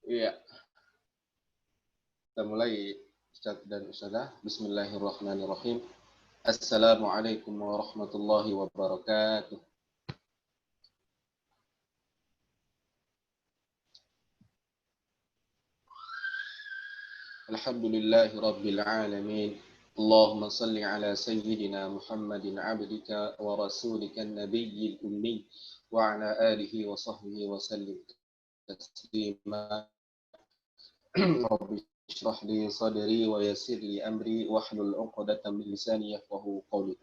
Iya, kita mulai Ustaz dan Ustazah. Bismillahirrahmanirrahim. Assalamualaikum warahmatullahi wabarakatuh. Alhamdulillahi rabbil alamin. Allahumma salli ala sayyidina Muhammadin abdika wa rasulika nabiyyil ummi wa ala alihi wa sahbihi wa sallim taslima. Rabbi shrah li sadri wa yassir li amri wahlul 'uqdatam min lisani yafqahu qawli.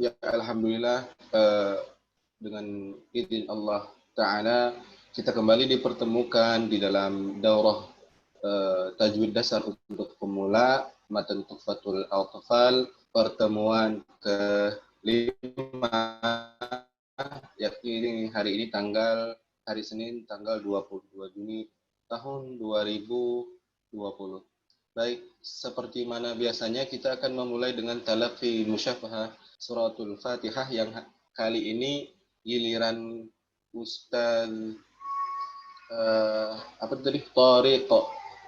Ya, alhamdulillah, dengan izin Allah Ta'ala kita kembali dipertemukan di dalam daurah tajwid dasar untuk pemula matan Tuhfatul Atfal pertemuan ke-5, yakni hari Senin tanggal 22 Juni tahun 2020. Baik, seperti mana biasanya kita akan memulai dengan talaqi musyafahah suratul Fatihah yang kali ini giliran Ustaz apa tadi? Thariq.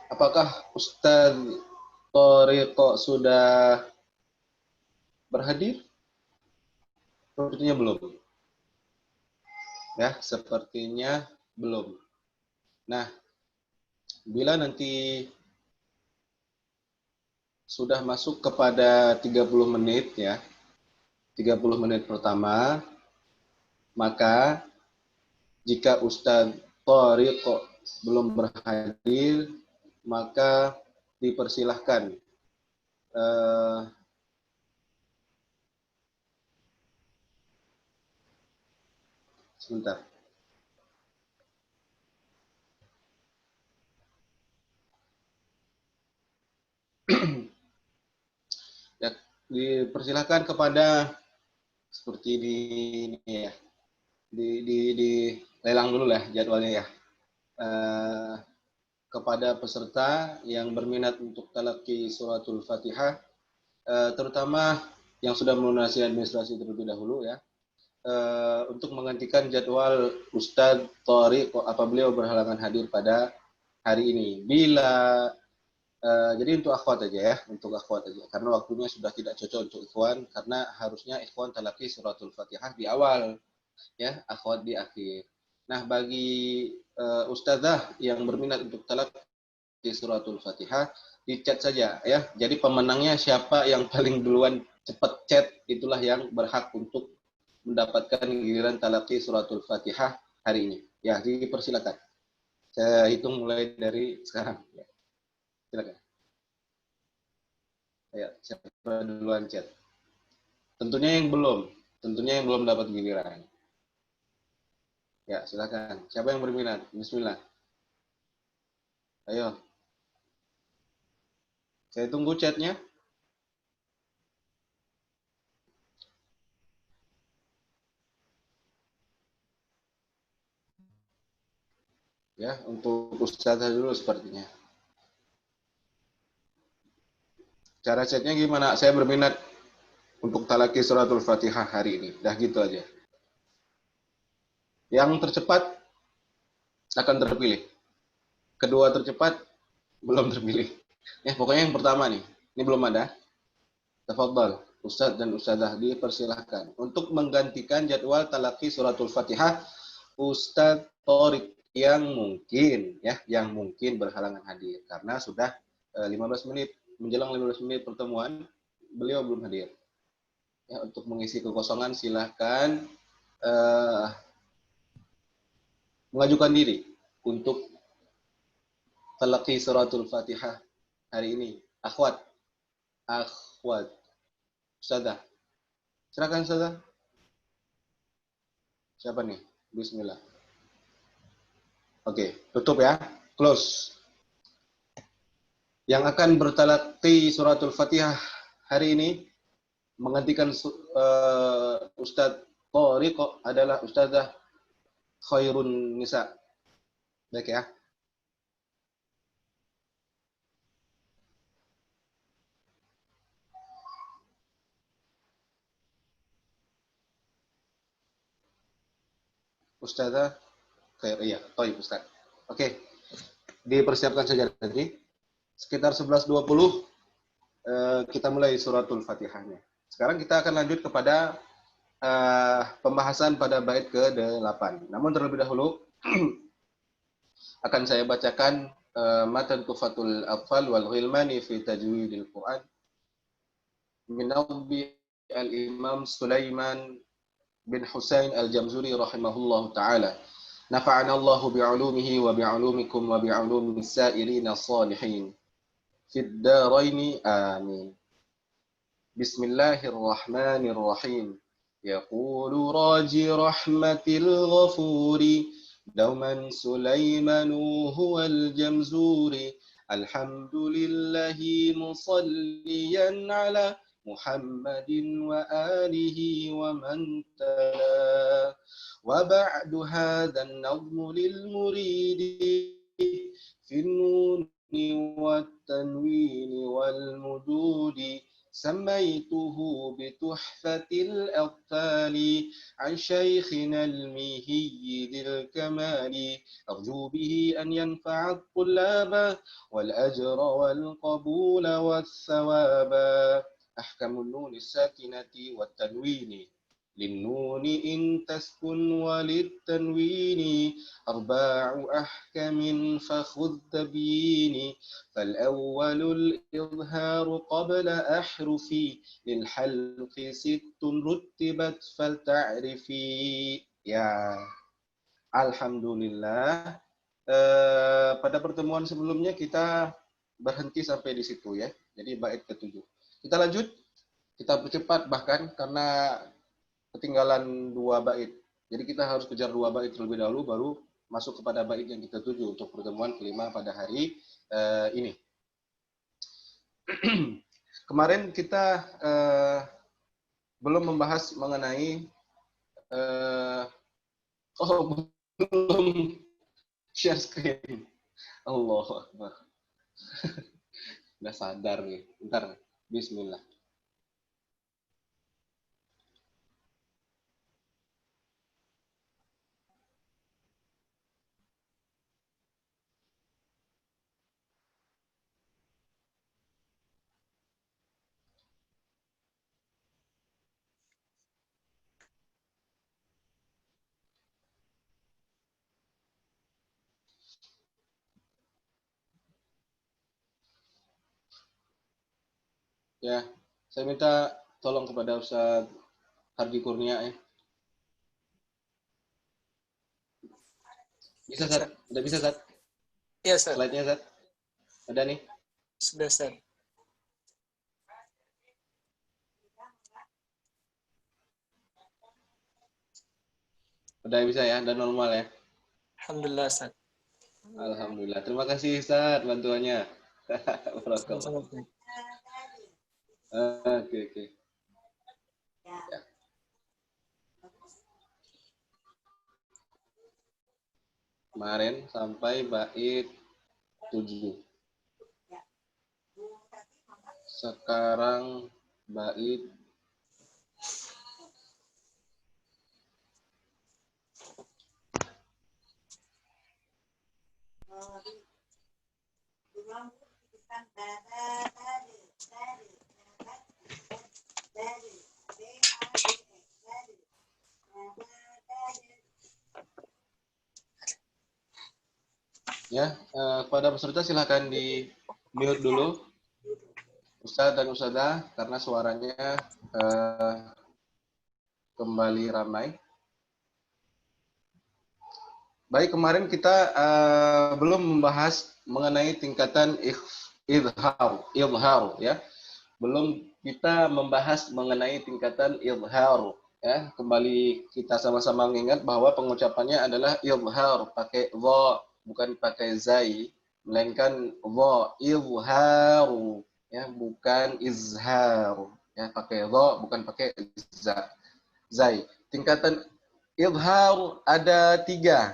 Apakah Ustaz Thariq sudah berhadir? Sepertinya belum. Ya, sepertinya belum. Nah, bila nanti sudah masuk kepada 30 menit ya, 30 menit pertama, maka jika Ustadz Thariq belum berhadir, maka dipersilahkan sebentar. Ya, dipersilahkan kepada seperti ini ya. Di lelang dulu lah jadwalnya ya. Kepada peserta yang berminat untuk talaqi suratul Fatihah, terutama yang sudah melunasi administrasi terlebih dahulu ya, untuk menggantikan jadwal Ustadz Thariq apabila beliau berhalangan hadir pada hari ini. Jadi untuk akhwat aja ya, untuk akhwat aja, karena waktunya sudah tidak cocok untuk ikhwan, karena harusnya ikhwan talaqi suratul Fatihah di awal ya, akhwat di akhir. Nah, bagi ustazah yang berminat untuk talaqi suratul Fatihah, di chat saja ya. Jadi pemenangnya siapa yang paling duluan cepat chat, itulah yang berhak untuk mendapatkan giliran talaqi suratul Fatihah hari ini. Ya, dipersilakan. Saya hitung mulai dari sekarang. Ya, silakan. Ya, siapa duluan chat? Tentunya yang belum dapat giliran. Ya, silakan. Siapa yang berminat? Bismillah. Ayo. Saya tunggu chatnya. Ya, untuk Ustazah dulu sepertinya. Cara chatnya gimana? Saya berminat untuk talaki suratul Fatihah hari ini. Dah gitu aja. Yang tercepat akan terpilih. Kedua tercepat belum terpilih. Ya, pokoknya yang pertama nih. Ini belum ada. Tafadhal, Ustadz dan Ustazah dipersilahkan. Untuk menggantikan jadwal talaki suratul Fatihah, Ustadz Thariq yang mungkin berhalangan hadir karena sudah 15 menit menjelang 15 menit pertemuan beliau belum hadir. Ya, untuk mengisi kekosongan silahkan mengajukan diri untuk talaqi suratul Fatihah hari ini. Akhwat, Ustazah. Silakan Ustazah. Siapa nih? Bismillah. Oke, tutup ya. Close. Yang akan bertalaqi suratul Fatihah hari ini menggantikan Ustadz Thariq adalah Ustazah Khairun Nisa. Baik ya. Ustazah Khair, iya, Toib Ustaz. Oke, dipersiapkan saja nanti. Sekitar 11.20 kita mulai suratul Fatihahnya. Sekarang kita akan lanjut kepada pembahasan pada bait ke-8. Namun terlebih dahulu akan saya bacakan matan Tuhfatul Atfal wal Ghilmani fi Tajwidil Quran min al-Imam Sulaiman bin Husain al-Jamzuri rahimahullahu taala. Nafa'ana Allahu bi'ulumihi wa bi'ulumikum wa bi'ulumis sa'irina salihin fid daraini amin. Bismillahirrahmanirrahim. Yaqulu raji rahmatil ghafuri dauman Sulaimanu huwal jamzuri. Alhamdulillahi musalliyan ala Muhammadin wa alihi wa man tala. Wa ba'du hadha an-nazmu lil muridi fi an-nuni wat tanwini wal mududi. سميته بتحفة الأطفال عن شيخنا الميهي ذي الكمال أرجو به أن ينفع الطلاب والأجر والقبول والثواب أحكم النون الساكنة والتنوين للنون إن تسكن وللتنوين أرباع أحكم فخذ تبيين فالأول الإظهار قبل أحرفي للحلق 6 رتبت فلتعرفي. Ya, Alhamdulillah. Pada pertemuan sebelumnya kita berhenti sampai di situ ya. Jadi bait ke-7. Kita lanjut, kita percepat bahkan karena ketinggalan 2 bait. Jadi kita harus kejar 2 bait terlebih dahulu baru masuk kepada bait yang kita tuju untuk pertemuan kelima pada hari ini. Kemarin kita belum membahas mengenai belum share screen. Allahu Akbar. Udah sadar nih. Bentar. Bismillah. Ya, saya minta tolong kepada Ustaz Hardi Kurnia ya. Bisa, Ustaz? Udah bisa, Ustaz? Iya, Ustaz. Slide-nya, Ustaz? Ada nih? Sudah, Ustaz. Udah bisa ya? Udah normal ya? Alhamdulillah, Ustaz. Alhamdulillah. Terima kasih, Ustaz, bantuannya. Sama-sama. Oke. Ya. Kemarin sampai bait 7. Sekarang bait ya, kepada peserta silakan di mute dulu Ustaz dan Ustazah karena suaranya kembali ramai. Baik, kemarin kita belum membahas mengenai tingkatan izhar ya. Belum kita membahas mengenai tingkatan izhar ya. Kembali kita sama-sama mengingat bahwa pengucapannya adalah izhar pakai dha bukan pakai zai, melainkan dha izharu ya, bukan izhar ya, pakai dha bukan pakai zai. Tingkatan izhar ada 3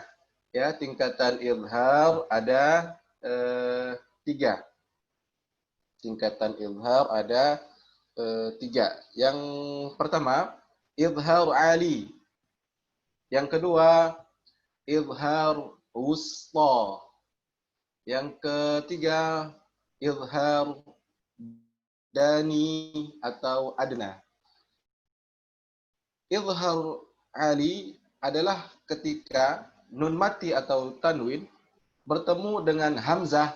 ya, tingkatan izhar ada 3. Tingkatan izhar ada 3. Yang pertama izhar ali, yang kedua izhar wusta. Yang ketiga, izhar dani atau adna. Izhar ali adalah ketika nun mati atau tanwin bertemu dengan hamzah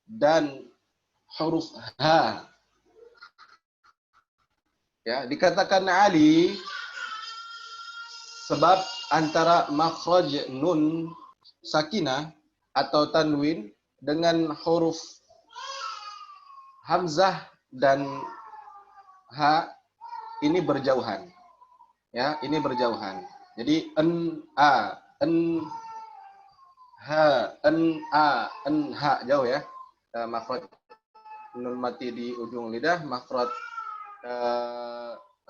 dan huruf ha. Ya, dikatakan ali sebab antara makhraj nun sakinah atau tanwin dengan huruf hamzah dan ha ini berjauhan. Ya, ini berjauhan. Jadi en ha, en ha jauh ya. Makhraj nun mati di ujung lidah, makhraj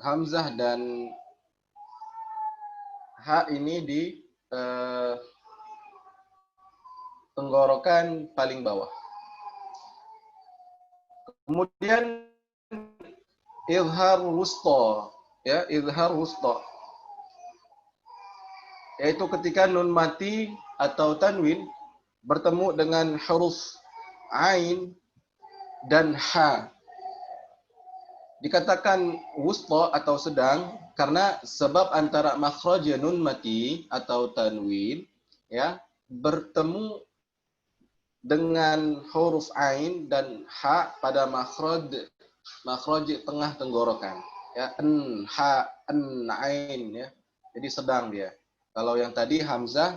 hamzah dan ha ini di tenggorokan paling bawah. Kemudian izhar wusta, ya, izhar wusta. Yaitu ketika nun mati atau tanwin bertemu dengan huruf ain dan ha. Dikatakan wusta atau sedang karena sebab antara makhraj nun mati atau tanwin ya bertemu dengan huruf ain dan ha pada makhraj tengah tenggorokan ya, en ha en ain ya. Jadi sedang dia. Kalau yang tadi hamzah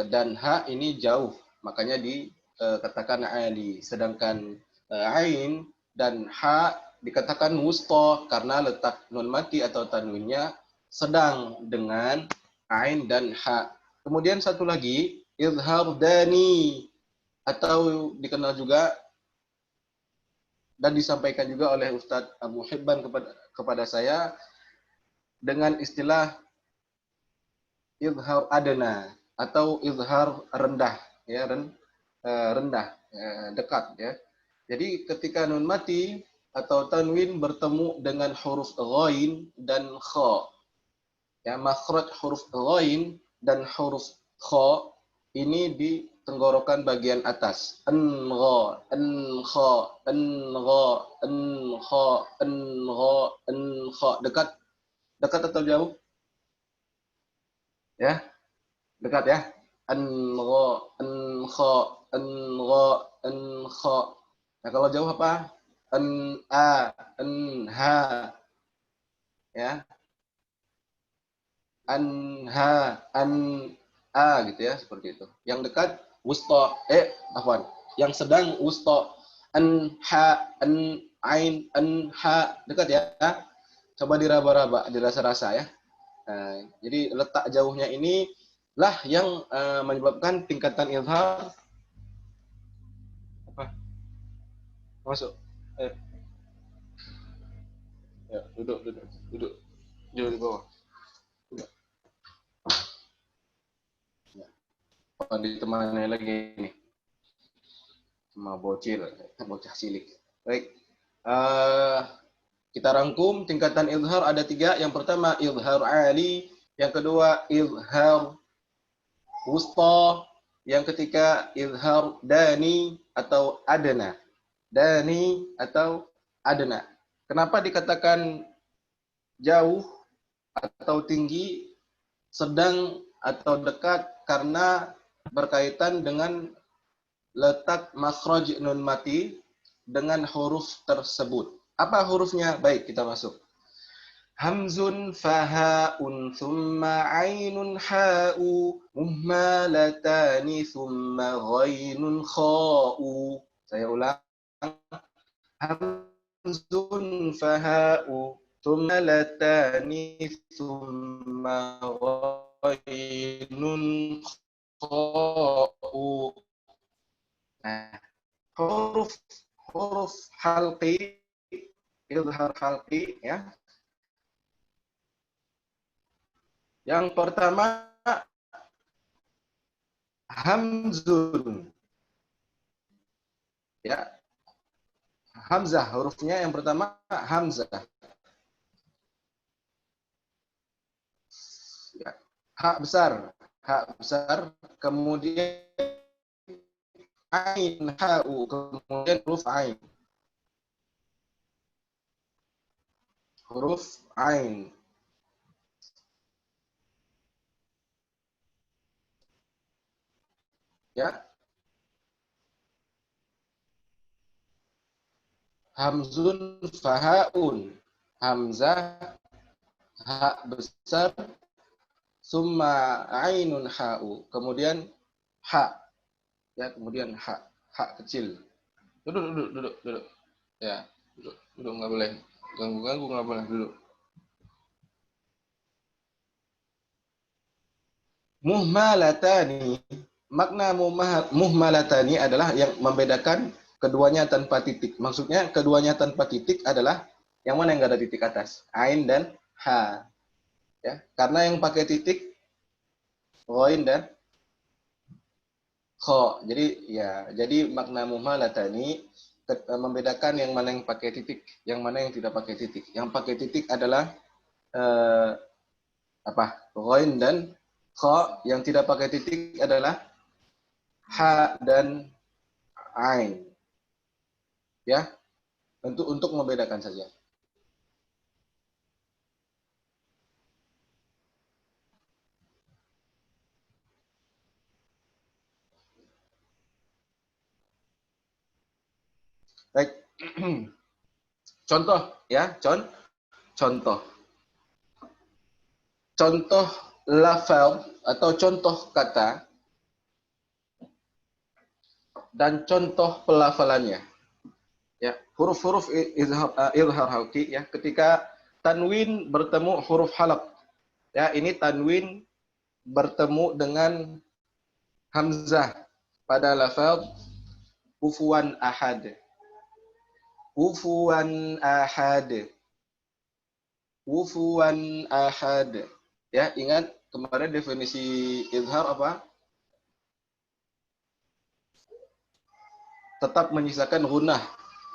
dan ha ini jauh, makanya dikatakan ali. Sedangkan ain dan ha dikatakan wusta karena letak nun mati atau tanwinnya sedang dengan ain dan ha. Kemudian satu lagi izhar dani atau dikenal juga dan disampaikan juga oleh Ustadz Abu Hibban kepada saya dengan istilah izhar adna atau izhar rendah ya, rendah dekat ya. Jadi ketika nun mati atau tanwin bertemu dengan huruf ghain dan kha. Ya, makhraj huruf ghain dan huruf kha ini di tenggorokan bagian atas. An gha, an kha, an gha, an kha, an gha, an kha. Dekat atau jauh? Ya, dekat ya. An gha, an kha, an gha, an kha. Nah, kalau jauh apa? An ha. Ya. An a gitu ya, seperti itu. Yang dekat wusta, yang sedang wusta. An ha, an ain, an ha, dekat ya. Coba diraba-raba, dirasa-rasa ya. Nah, jadi letak jauhnya ini lah yang menyebabkan tingkatan izhar apa? Masuk. Ya, duduk. Duduk di bawah. Ditemani lagi nih sama bocah cilik. Baik, kita rangkum tingkatan izhar ada 3. Yang pertama izhar ali, yang kedua izhar wusta, yang ketiga izhar dani atau adna. Kenapa dikatakan jauh atau tinggi, sedang atau dekat? Karena berkaitan dengan letak makhraj nun mati dengan huruf tersebut. Apa hurufnya? Baik, kita masuk. Hamzun fahaun thumma ainun ha'u muhmalatani thumma ghainun kha'u. Saya ulang. Hamzun faha'u thumma latani thumma ghainun kha'u. Nah, huruf halqi, izhar halqi ya. Yang pertama hamzun. Ya. Hamzah, hurufnya yang pertama hamzah. hak besar, kemudian ain, ha'u, kemudian huruf ain. Huruf ain. Ya. Hamzun fahaun. Hamzah, hak besar, summa ainun ha'u. Kemudian ha. Ya, kemudian ha. Ha kecil. Duduk. Ya, duduk nggak boleh. Ganggu nggak boleh, duduk. Muhmalatani. Makna muhmalatani adalah yang membedakan keduanya tanpa titik. Maksudnya keduanya tanpa titik adalah yang mana yang nggak ada titik atas, ain dan ha. Ya, karena yang pakai titik ghain dan kha. Jadi makna muhmalatani membedakan yang mana yang pakai titik, yang mana yang tidak pakai titik. Yang pakai titik adalah ghain dan kha. Yang tidak pakai titik adalah ha dan ain. Ya, untuk membedakan saja. Baik. Contoh ya, contoh. Contoh lafal atau contoh kata dan contoh pelafalannya. Ya, huruf-huruf izhar halqi ya, ketika tanwin bertemu huruf halaq. Ya, ini tanwin bertemu dengan hamzah pada lafal kufuwan ahad. Kufuwan ahad. Kufuwan ahad. Ya, ingat kemarin definisi izhar apa? Tetap menyisakan gunnah,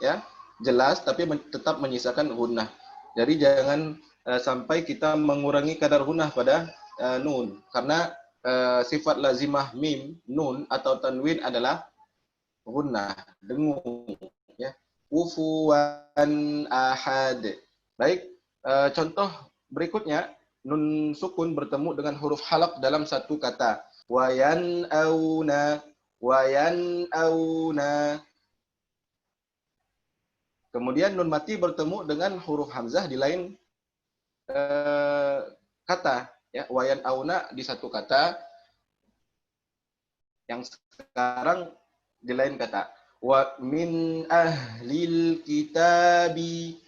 ya. Jelas tapi tetap menyisakan gunnah. Jadi jangan sampai kita mengurangi kadar gunnah pada nun, karena sifat lazimah mim, nun atau tanwin adalah gunnah, dengung, ya. Kufuwan ahad. Baik, contoh berikutnya, nun sukun bertemu dengan huruf halaq dalam satu kata. Wayan auna. Kemudian nun mati bertemu dengan huruf hamzah di lain kata. Ya, wayan auna di satu kata, yang sekarang di lain kata. Wa min ahlil kitabi.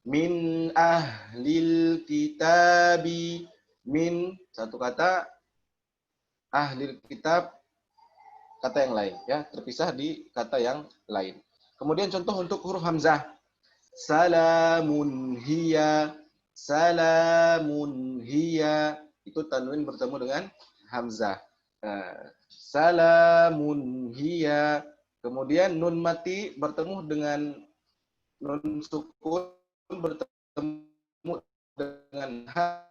Min ahlil kitabi. Min satu kata, ahlil kitab kata yang lain, ya, terpisah di kata yang lain. Kemudian contoh untuk huruf hamzah. Salamun hiya. Salamun hiya. Itu tanwin bertemu dengan hamzah. Salamun hiya. Kemudian nun mati bertemu dengan nun sukun bertemu dengan ha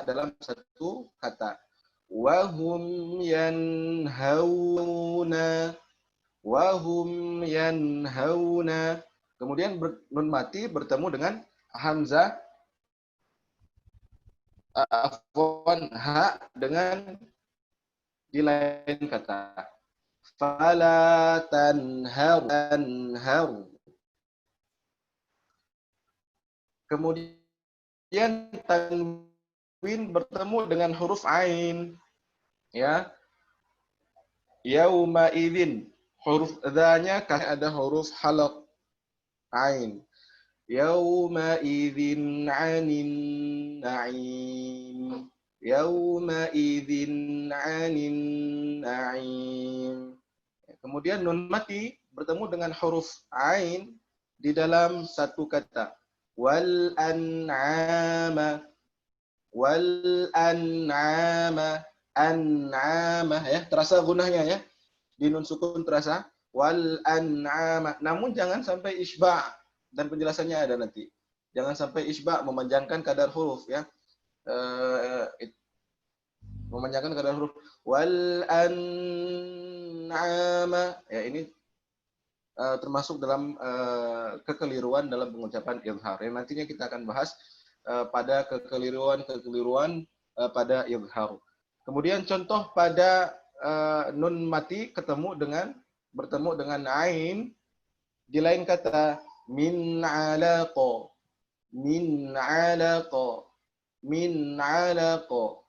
dalam satu kata. Wahum yanhauna. Wahum yanhauna. Kemudian nun mati bertemu dengan hamzah afwan ha dengan di lain kata. Fala tanhar. Kemudian tanwin bertemu dengan huruf ain, ya. Yauma idzin, huruf dzanya ada huruf halaq ain. Yauma idzin 'anin na'im. Yauma idzin 'anin na'im. Kemudian nun mati bertemu dengan huruf ain di dalam satu kata. Wal an'ama. Wal an'ama. An'ama, ya, terasa gunahnya, ya. Di nun sukun terasa. Wal an'ama. Namun jangan sampai isba', dan penjelasannya ada nanti. Jangan sampai isba' memanjangkan kadar huruf, ya. memanjangkan kadar huruf. Wal an'ama. Ya, ini termasuk dalam kekeliruan dalam pengucapan izhar. Yang nantinya kita akan bahas pada kekeliruan pada izhar. Kemudian contoh pada nun mati bertemu dengan ain di lain kata min alaqa, min alaqa, min alaqa.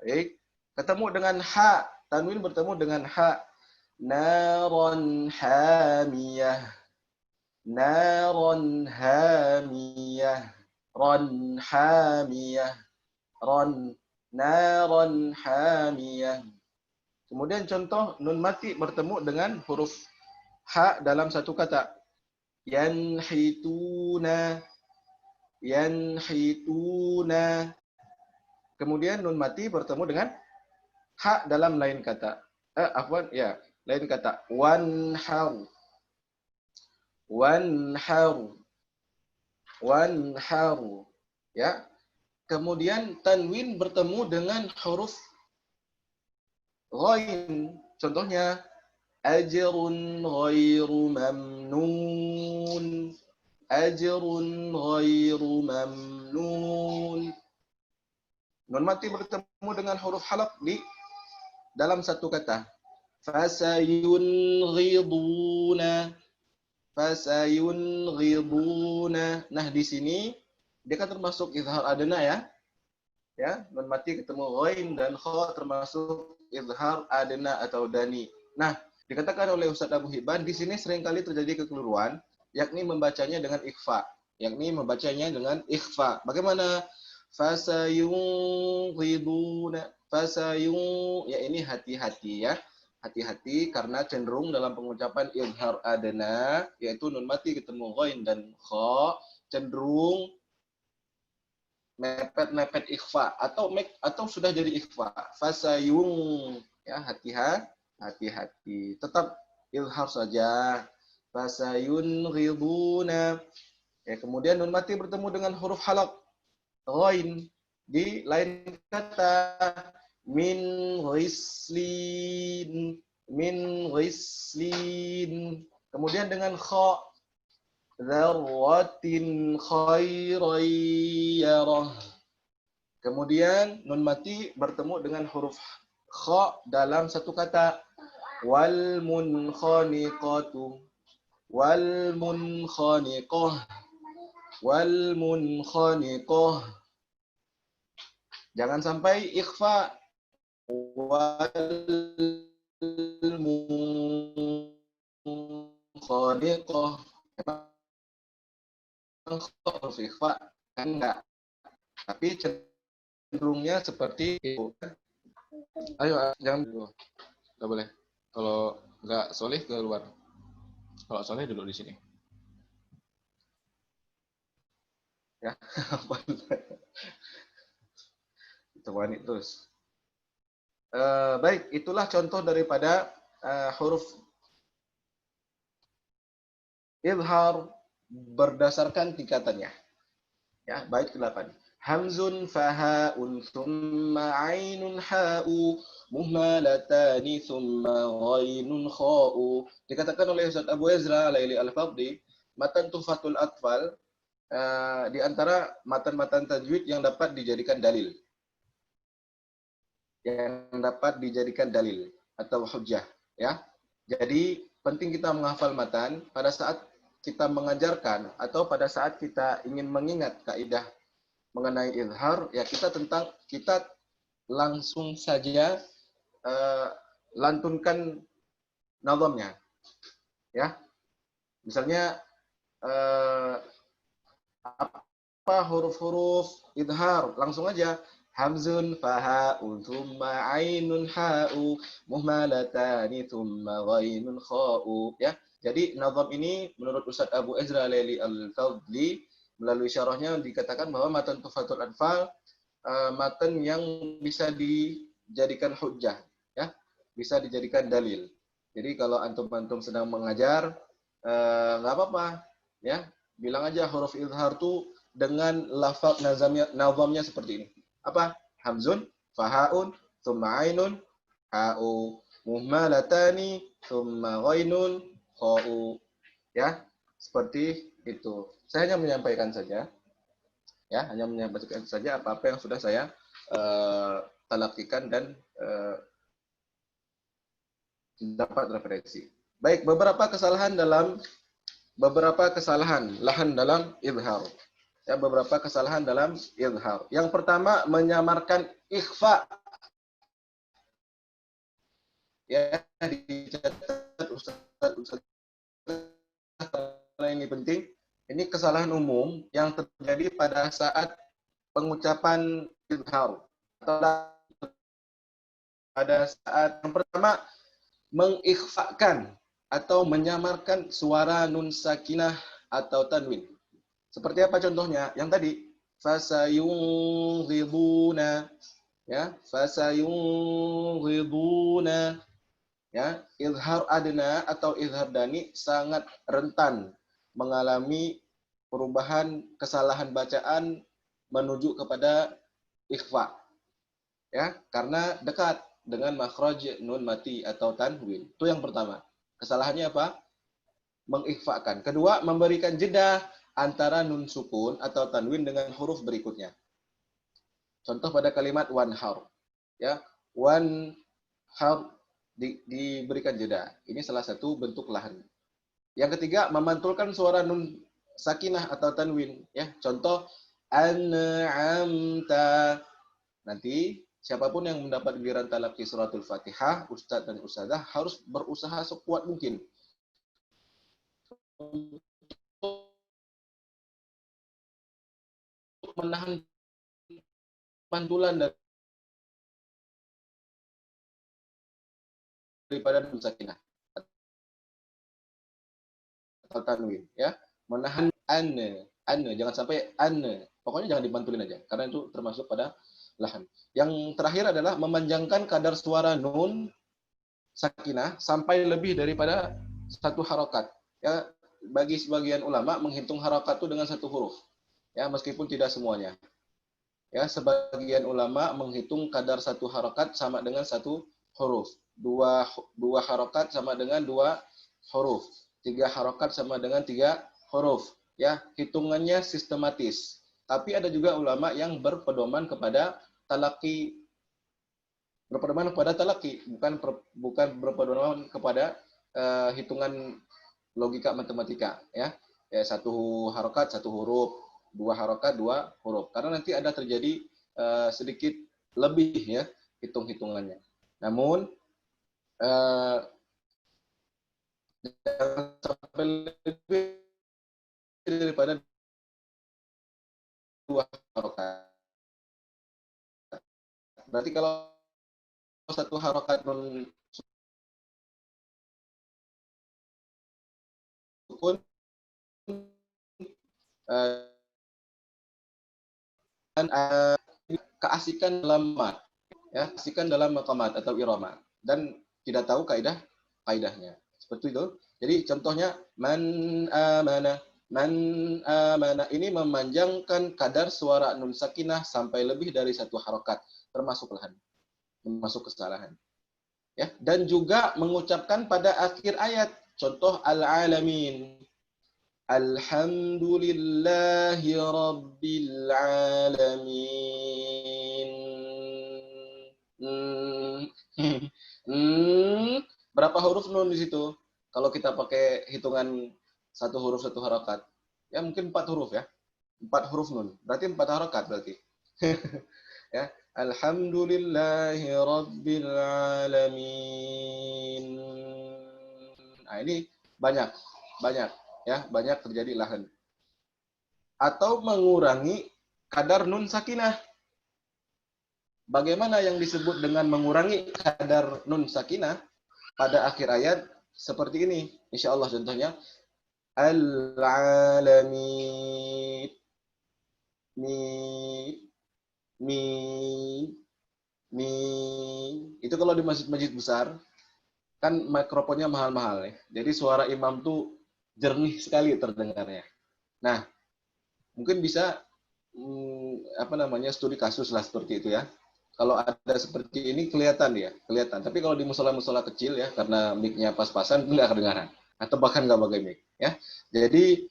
Baik, ketemu dengan ha, tanwin bertemu dengan ha. Naron hamiyah, naron hamiyah, ron hamiyah, ron, naron hamiyah. Kemudian contoh nun mati bertemu dengan huruf ha dalam satu kata. Yanhituna, yanhituna. Kemudian nun mati bertemu dengan ha dalam lain kata. Lain kata. Wanharu, wanharu, wanharu. Ya. Kemudian tanwin bertemu dengan huruf ghain. Contohnya ajrun ghairu mamnun, ajrun ghairu mamnun. Nun mati bertemu dengan huruf halaq di dalam satu kata. Fasayunghiduna, fasayunghiduna. Nah, di sini dia kan termasuk izhar adna ya. Ya, nun mati ketemu ghain dan kha termasuk izhar adna atau dani. Nah, dikatakan oleh Ustaz Abu Hibban di sini seringkali terjadi kekeliruan, yakni membacanya dengan ikhfa, Bagaimana? Fasayunghiduna, ya ini hati-hati ya. Hati-hati karena cenderung dalam pengucapan izhar adna, yaitu nun mati ketemu ghain dan kha, cenderung mepet ikhfa atau sudah jadi ikhfa. Fasayung, ya hati-hati. Tetap izhar saja. Fasayunghiduna. Ya, kemudian nun mati bertemu dengan huruf halaq ghain di lain kata. Min ghislin, min ghislin. Kemudian dengan kha, dzarratin khairan yarah. Kemudian nun mati bertemu dengan huruf kha dalam satu kata. Wal munkhaniqatu, wal munkhaniqah, wal munkhaniqah. Jangan sampai ikhfa. Wal munkhaniqah. Harus ikhfa kan enggak, tapi cenderungnya seperti itu. Ayo, jangan dulu. Enggak boleh. Kalau enggak soleh keluar. Kalau soleh duduk di sini. Ya. Itu terus. Baik, itulah contoh daripada huruf izhar berdasarkan tingkatannya. Ya, bait ke-8. Hamzun fahaun thumma ainun ha'u muhmalatani thumma ghainun kha'u. Dikatakan oleh Ustaz Abu Ezra Laili Al-Fadli, matan Tuhfatul Atfal di antara matan-matan tajwid yang dapat dijadikan dalil. Atau hujjah, ya. Jadi penting kita menghafal matan pada saat kita mengajarkan atau pada saat kita ingin mengingat kaidah mengenai izhar, ya kita langsung saja lantunkan nazamnya, ya. Misalnya apa huruf-huruf izhar, langsung aja. Hamzun fahaun thumma ainun ha'u muhmalatani thumma ghainun kha'u, ya. Jadi nazam ini menurut Ustaz Abu Ezra Laili Al-Fadli melalui syarahnya dikatakan bahwa matan Tuhfatul Atfal matan yang bisa dijadikan hujjah, ya, bisa dijadikan dalil. Jadi kalau antum sedang mengajar nggak apa-apa, ya, bilang aja huruf izhar tuh dengan lafaz nazamnya seperti ini. Apa? Hamzun, fahaun, thumma ainun, ha'u, muhmalatani, thumma ghainun, kha'u. Ya, seperti itu. Saya hanya menyampaikan saja, ya, hanya menyampaikan saja apa-apa yang sudah saya talakikan dan dapat referensi. Baik, beberapa kesalahan lahan dalam izhar. Ya, beberapa kesalahan dalam izhar. Yang pertama, menyamarkan ikhfa. Ya, dicatat Ustaz, karena ini penting. Ini kesalahan umum yang terjadi pada saat pengucapan izhar. Pada saat yang pertama, mengikhfakan atau menyamarkan suara nun sakinah atau tanwin. Seperti apa contohnya? Yang tadi, fasayunghiduna, ya, fasayunghiduna, ya, izhar adna atau izhar dani sangat rentan mengalami perubahan kesalahan bacaan menuju kepada ikhfa, ya, karena dekat dengan makhraj nun mati atau tanwin. Itu yang pertama. Kesalahannya apa? Mengikhfakan. Kedua, memberikan jeda antara nun sukun atau tanwin dengan huruf berikutnya. Contoh pada kalimat wanhar, ya, wanhar diberikan jeda. Ini salah satu bentuk lahan. Yang ketiga, memantulkan suara nun sakinah atau tanwin, ya. Contoh an'amta. Nanti siapapun yang mendapat giliran talaqi suratul Fatihah, ustadz dan ustadzah harus berusaha sekuat mungkin untuk menahan pantulan daripada nun sakinah atau tanwin, ya. Menahan anne, jangan sampai anne. Pokoknya jangan dipantulin aja karena itu termasuk pada lahan. Yang terakhir adalah memanjangkan kadar suara nun sakinah sampai lebih daripada satu harokat. Ya, bagi sebagian ulama menghitung harokat itu dengan satu huruf. Ya, meskipun tidak semuanya. Ya, sebagian ulama menghitung kadar satu harokat sama dengan satu huruf. Dua harokat sama dengan dua huruf. 3 harokat sama dengan 3 huruf. Ya, hitungannya sistematis. Tapi ada juga ulama yang berpedoman kepada talaki, bukan berpedoman kepada hitungan logika matematika, ya. Ya, 1 harokat 1 huruf, 2 harokat 2 huruf. Karena nanti ada terjadi sedikit lebih, ya, hitung-hitungannya. Namun jangan sampai lebih daripada 2 harokat. Berarti kalau 1 harokat nun sukun dan keasikan dalam mat, ya, keasikan dalam maqamat atau irama, dan tidak tahu kaidahnya. Seperti itu. Jadi contohnya man amana ini memanjangkan kadar suara nun sakinah sampai lebih dari 1 harokat, termasuk lahan, termasuk kesalahan. Ya, dan juga mengucapkan pada akhir ayat. Contoh al-alamin. Alhamdulillahi rabbil alamin. Berapa huruf nun di situ? Kalau kita pakai hitungan 1 huruf 1 harokat, ya mungkin 4 huruf, ya. 4 huruf nun. Berarti 4 harokat berarti. Ya, alhamdulillahi rabbil alamin. Nah, ini banyak, ya, banyak terjadi lahan. Atau mengurangi kadar nun sakinah. Bagaimana yang disebut dengan mengurangi kadar nun sakinah pada akhir ayat? Seperti ini, insya Allah contohnya. Al-alamin. Mi. Itu kalau di masjid-masjid besar, kan mikrofonnya mahal-mahal, ya. Jadi suara imam tuh jernih sekali terdengarnya. Nah, mungkin bisa studi kasus lah seperti itu, ya. Kalau ada seperti ini kelihatan ya, kelihatan. Tapi kalau di musola-musola kecil ya, karena mic-nya pas-pasan, nggak kedengaran. Atau bahkan nggak pakai mic. Ya. Jadi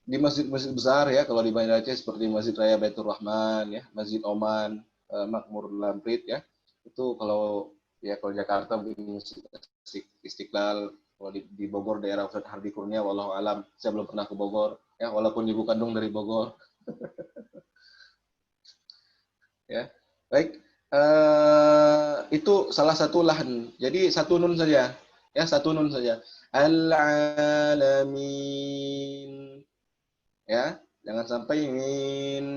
di masjid-masjid besar ya, kalau di Banda Aceh seperti Masjid Raya Baitur Rahman, ya, Masjid Oman, Makmur Lamprit ya, itu kalau ya kalau Jakarta mungkin Istiqlal, kalau di Bogor daerah Ustadz Hardi Kurnia, wallahu alam, saya belum pernah ke Bogor, ya, walaupun ibu kandung dari Bogor, ya. Baik, itu salah satu lahan. Jadi satu nun saja, ya satu nun saja. Al-alamin, ya, jangan sampai min.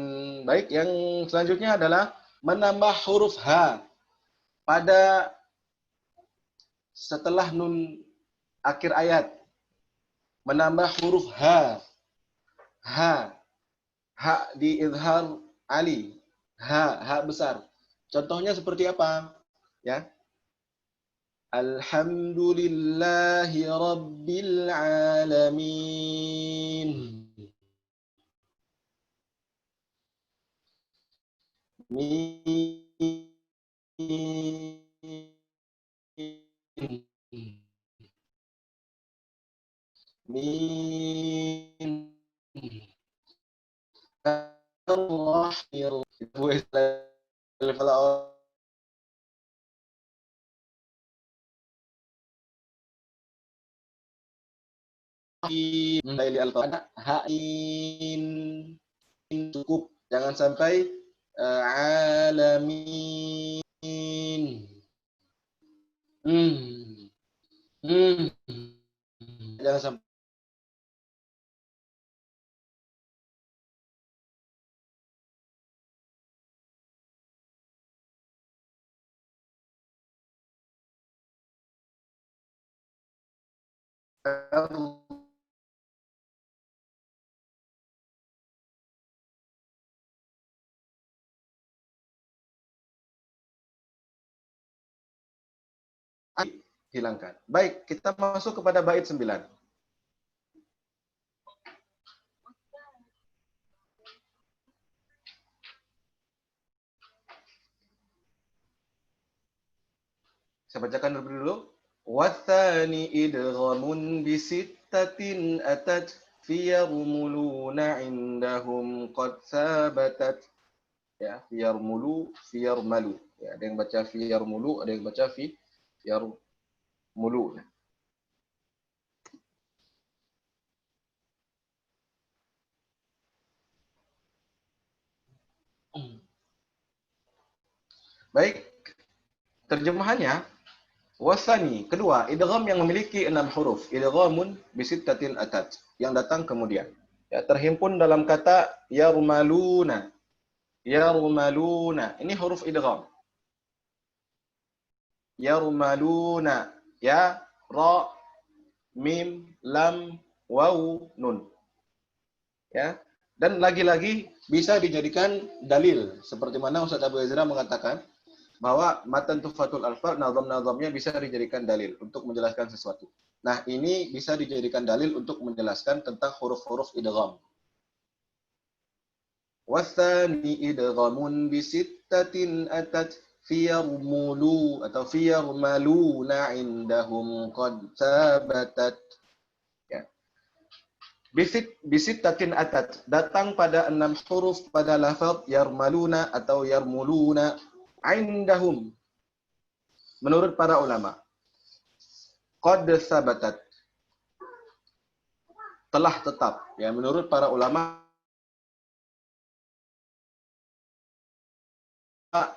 Baik, yang selanjutnya adalah menambah huruf h pada setelah nun akhir ayat. Menambah huruf h, h, h di izhar ali, h besar. Contohnya seperti apa? Ya, Alhamdulillahi Rabbil Alamin. Min. Min. Hain cukup, jangan sampai alamin. Hmm. Hmm. Jangan sampai hilangkan. Baik, kita masuk kepada bait 9. Saya bacakan dulu. Wathani idghamun bisittatin atat fiyarmuluna indahum qad sabatat. Ya, fiyarmalu. Ya, ada yang baca fiyarmulu, ada yang baca fiyarmulu. Baik, terjemahannya wasani, kedua, idgham yang memiliki 6 huruf, idghamun bisittatin atat, yang datang kemudian. Ya, terhimpun dalam kata yarmaluna. Yarmaluna, ini huruf idgham. Yarmaluna, ya, ra, mim, lam, waw, nun. Ya. Dan lagi-lagi bisa dijadikan dalil, seperti mana Ustaz Abu Ezra mengatakan bahwa matan tufatul alfaz, nazam-nazamnya bisa dijadikan dalil untuk menjelaskan sesuatu. Nah, ini bisa dijadikan dalil untuk menjelaskan tentang huruf-huruf idgham. Wasani idghamun bisittatin atat fiyarmulu atau fiyarmaluna indahum qad sabatat. Ya. Bisittatin atat datang pada 6 huruf pada lafaz yarmaluna atau yarmuluna indahum menurut para ulama. Qad sabatat, telah tetap, ya, menurut para ulama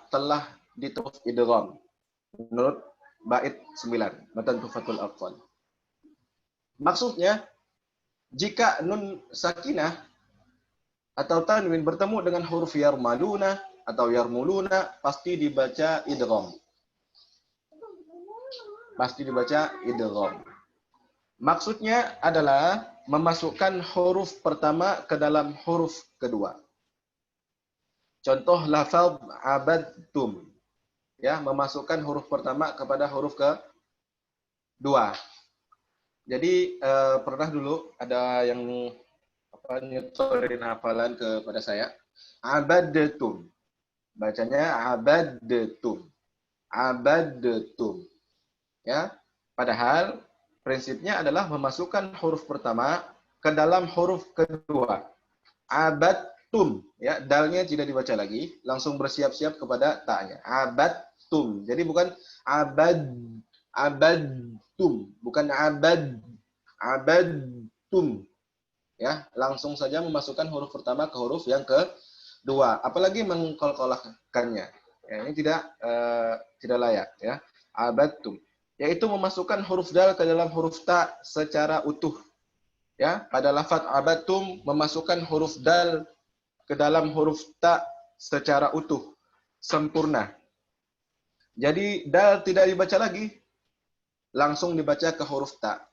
telah diterus idgham menurut bait 9 matan tufatul afdal. Maksudnya jika nun sakinah atau tanwin bertemu dengan huruf yarmaluna atau yarmuluna pasti dibaca idgham. Pasti dibaca idgham. Maksudnya adalah memasukkan huruf pertama ke dalam huruf kedua. Contoh lafaz abadtum. Ya, memasukkan huruf pertama kepada huruf kedua. Jadi pernah dulu ada yang nyetorin hafalan kepada saya. Abadtum. Bacanya abadtum. Abadtum. Ya. Padahal prinsipnya adalah memasukkan huruf pertama ke dalam huruf kedua. Abadtum. Ya, dalnya tidak dibaca lagi, langsung bersiap-siap kepada ta'nya. Abadtum. Jadi bukan abadtum, bukan abadtum. Ya, langsung saja memasukkan huruf pertama ke huruf yang kedua, apalagi mengkolkolahkannya. Ya, ini tidak layak, ya. Abadtum, yaitu memasukkan huruf dal ke dalam huruf ta secara utuh. Ya, pada lafaz abadtum memasukkan huruf dal ke dalam huruf ta secara utuh, sempurna. Jadi dal tidak dibaca lagi, langsung dibaca ke huruf ta.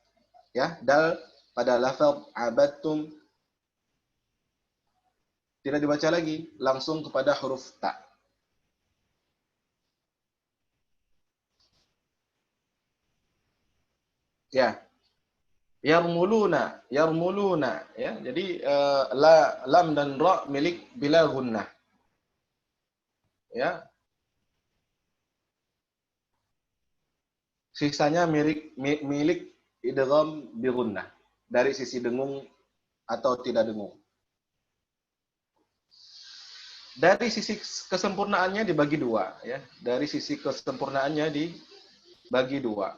Ya, dal pada lafaz abadtum tidak dibaca lagi, langsung kepada huruf ta. Ya. Yarmuluna, yarmuluna, ya. Jadi lam dan ra milik bila gunnah. Ya. Sisanya milik idgham bi gunnah. Dari sisi dengung atau tidak dengung. Dari sisi kesempurnaannya dibagi dua, ya. Dari sisi kesempurnaannya dibagi dua,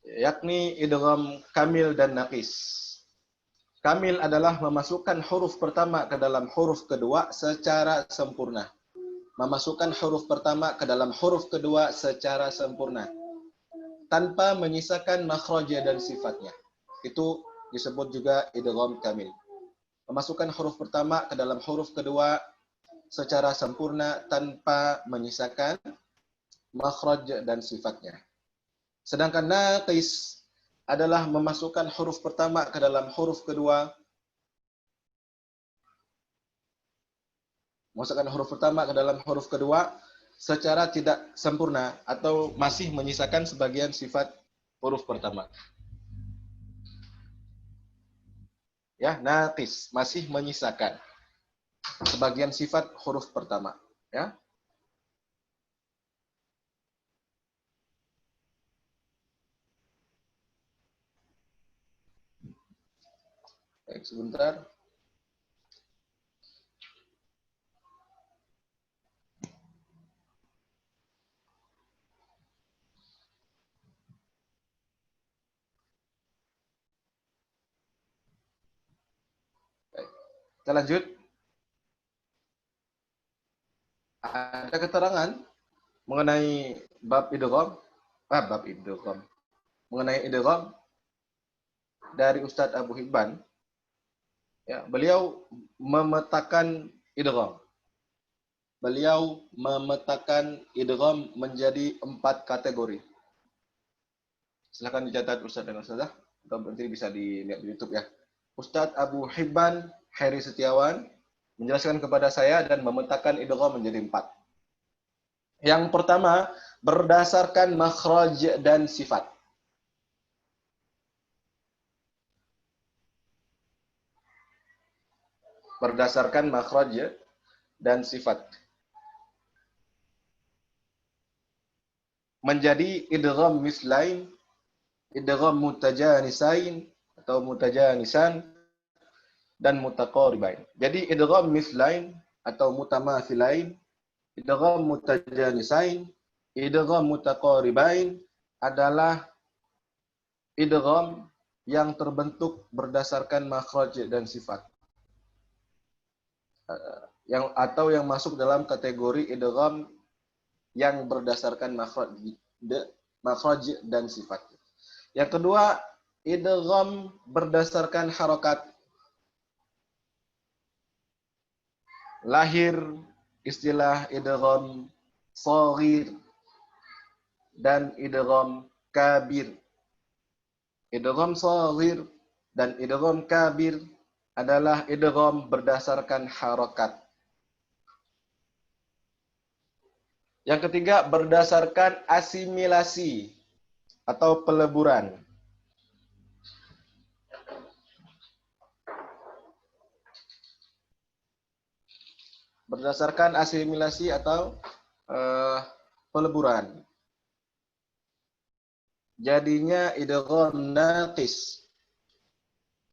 yakni idgham kamil dan naqis. Kamil adalah memasukkan huruf pertama ke dalam huruf kedua secara sempurna. Memasukkan huruf pertama ke dalam huruf kedua secara sempurna, tanpa menyisakan makhraj dan sifatnya. Itu disebut juga idgham kamil. Memasukkan huruf pertama ke dalam huruf kedua secara sempurna tanpa menyisakan makhraj dan sifatnya. Sedangkan naqis adalah memasukkan huruf pertama ke dalam huruf kedua, secara tidak sempurna atau masih menyisakan sebagian sifat huruf pertama. Ya, naqis, masih menyisakan sebagian sifat huruf pertama, ya. Baik, sebentar. Baik. Kita lanjut. Ada keterangan mengenai bab idgham, mengenai idgham dari Ustadz Abu Hibban. Ya, beliau memetakan idgham. Beliau memetakan idgham menjadi 4 kategori. Silakan dicatat Ustadz dan Ustazah, atau nanti bisa dilihat di YouTube, ya. Ustadz Abu Hibban Heri Setiawan menjelaskan kepada saya dan memetakan idgham menjadi 4. Yang pertama, berdasarkan makhraj dan sifat. Berdasarkan makhraj dan sifat. Menjadi idgham mislain, idgham mutajanisain atau mutajanisan, dan mutaqaribain. Jadi idgham mislain atau mutamathilain, idgham mutajanisain, idgham mutaqaribain adalah idgham yang terbentuk berdasarkan makhraj dan sifat. Yang masuk dalam kategori idgham yang berdasarkan makhraj dan sifat. Yang kedua, idgham berdasarkan harokat. Lahir istilah idgham shaghir dan idgham kabir. Idgham shaghir dan idgham kabir adalah idgham berdasarkan harokat. Yang ketiga, berdasarkan asimilasi atau peleburan. berdasarkan asimilasi atau peleburan. Jadinya idgham naqis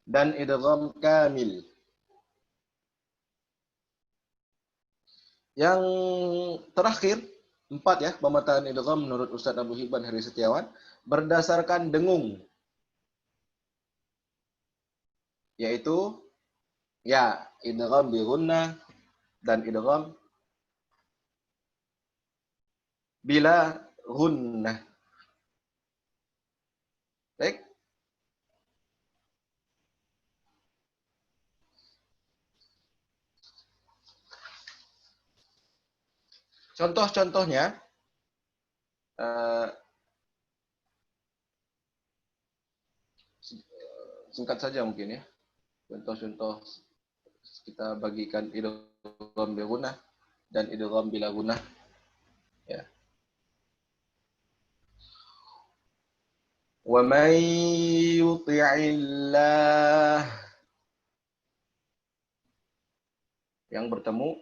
dan idgham kamil. Yang terakhir, 4 ya, pemetaan idgham menurut Ustaz Abu Hibban Heri Setiawan, berdasarkan dengung. Yaitu, ya, idgham bi gunnah dan idgham bila gunnah. Baik. Contoh-contohnya, singkat saja mungkin ya. Contoh-contoh kita bagikan idgham bi gunnah dan idgham bila gunnah. Ya. Wa man yuti'illah, yang bertemu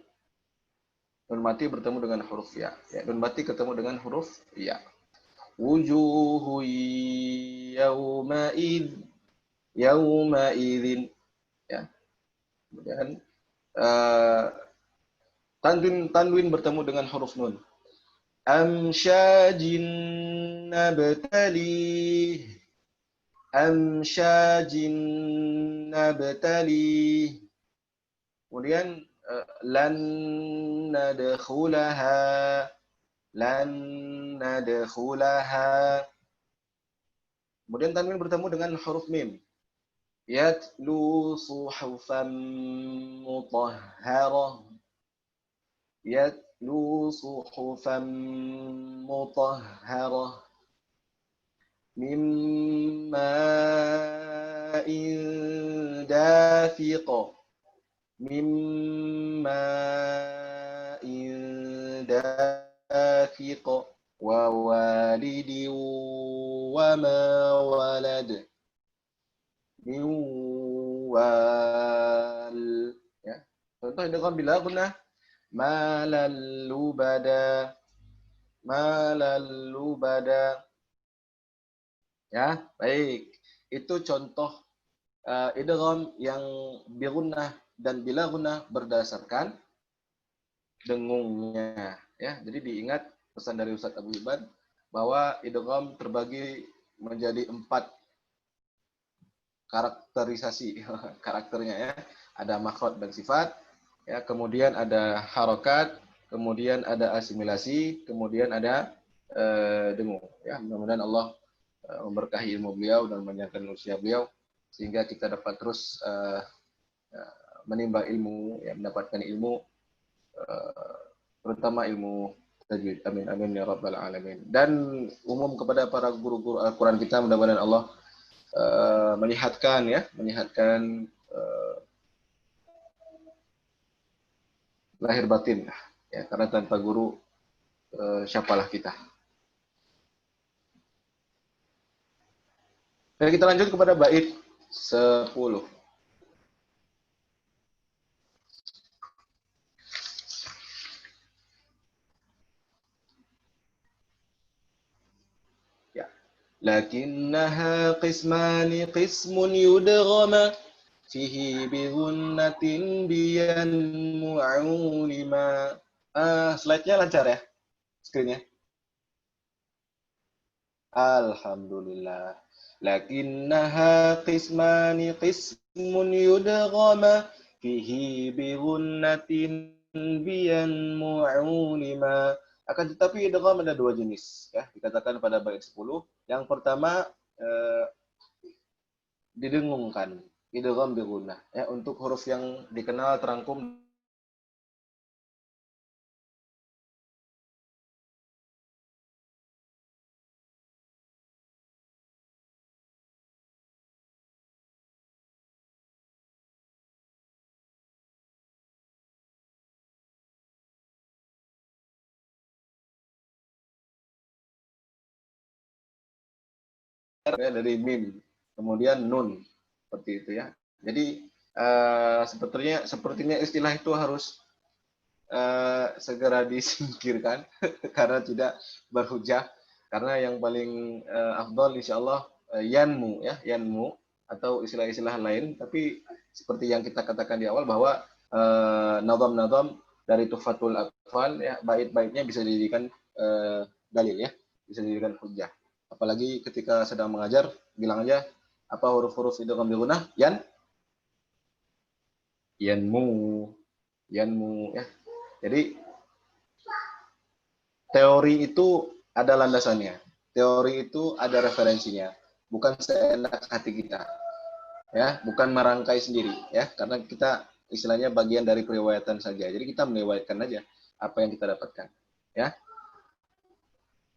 nun mati bertemu dengan huruf ya. Ya, nun mati ketemu dengan huruf ya. Wujuhu yauma idzin. Ya. Kemudian tanwin bertemu dengan huruf nun. Amsyajin nabtali. Amsyajin nabtali. Kemudian lan nadkhulaha, lan nadkhulaha. Kemudian tanwin bertemu dengan huruf mim. Yatlu suhufan mutahharah. Yatlu suhufan mutahharah. Mimma dafiq. Mimma dafiq. Wa walidi wa ma walad. Min wal. Ya. Contoh idgham bila gunnah. Malal lubada. Malal lubada. Ya, baik. Itu contoh idgham yang bi gunnah dan bila gunnah berdasarkan dengungnya. Ya, jadi diingat pesan dari Ustaz Abu Hibban bahwa idgham terbagi menjadi 4 karakterisasi karakternya ya. Ada makhraj dan sifat, ya, kemudian ada harokat, kemudian ada asimilasi, kemudian ada dengung. Ya, mudah-mudahan Allah memberkahi ilmu beliau dan menyatakan usia beliau sehingga kita dapat terus menimba ilmu, ya, mendapatkan ilmu, terutama ilmu tajwid. Amin amin ya rabbal alamin. Dan umum kepada para guru-guru Al-Quran kita, mudah-mudahan Allah menyehatkan lahir batin, ya, karena tanpa guru siapalah kita. Oke, kita lanjut kepada bait 10. Ya. Lakinnaha qismani qismun yudghama fihi bi gunnatin biyan mu'ulima. Slide-nya lancar ya? Screen-nya? Alhamdulillah. Lakinnaha qismani qismun yudghama fihi bi gunnatin biyan mu'ulima. Akan tetapi idgham ada 2 jenis, ya, dikatakan pada bait 10. Yang pertama didengungkan, idgham bi gunnah, ya, untuk huruf yang dikenal terangkum dari mim, kemudian nun, seperti itu ya. Jadi sepertinya istilah itu harus segera disingkirkan karena tidak berhujah. Karena yang paling afdal insyaallah yanmu ya, yanmu atau istilah-istilah lain, tapi seperti yang kita katakan di awal bahwa nazam-nazam dari Tuhfatul Atfal ya, bait-baitnya bisa dijadikan dalil ya, bisa dijadikan hujjah. Apalagi ketika sedang mengajar, bilang aja apa huruf-huruf idgham bi gunnah, yanmu ya. Jadi teori itu ada landasannya. Teori itu ada referensinya. Bukan seenak hati kita. Ya, bukan merangkai sendiri ya, karena kita istilahnya bagian dari periwayatan saja. Jadi kita meriwayatkan aja apa yang kita dapatkan, ya.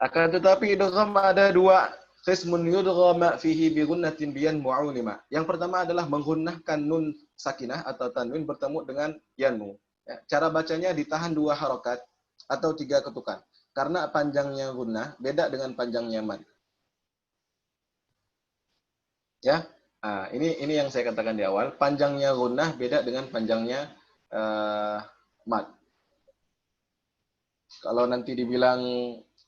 Akan tetapi idgham ada dua. Qismun yudghama fihi bi gunnatin biyan mu'ulima. Yang pertama adalah menggunakan nun sakinah atau tanwin bertemu dengan yanmu. Ya, cara bacanya ditahan 2 harokat atau 3 ketukan. Karena panjangnya gunnah beda dengan panjangnya mad. Ya, nah, ini yang saya katakan di awal. Panjangnya gunnah beda dengan panjangnya mad. Kalau nanti dibilang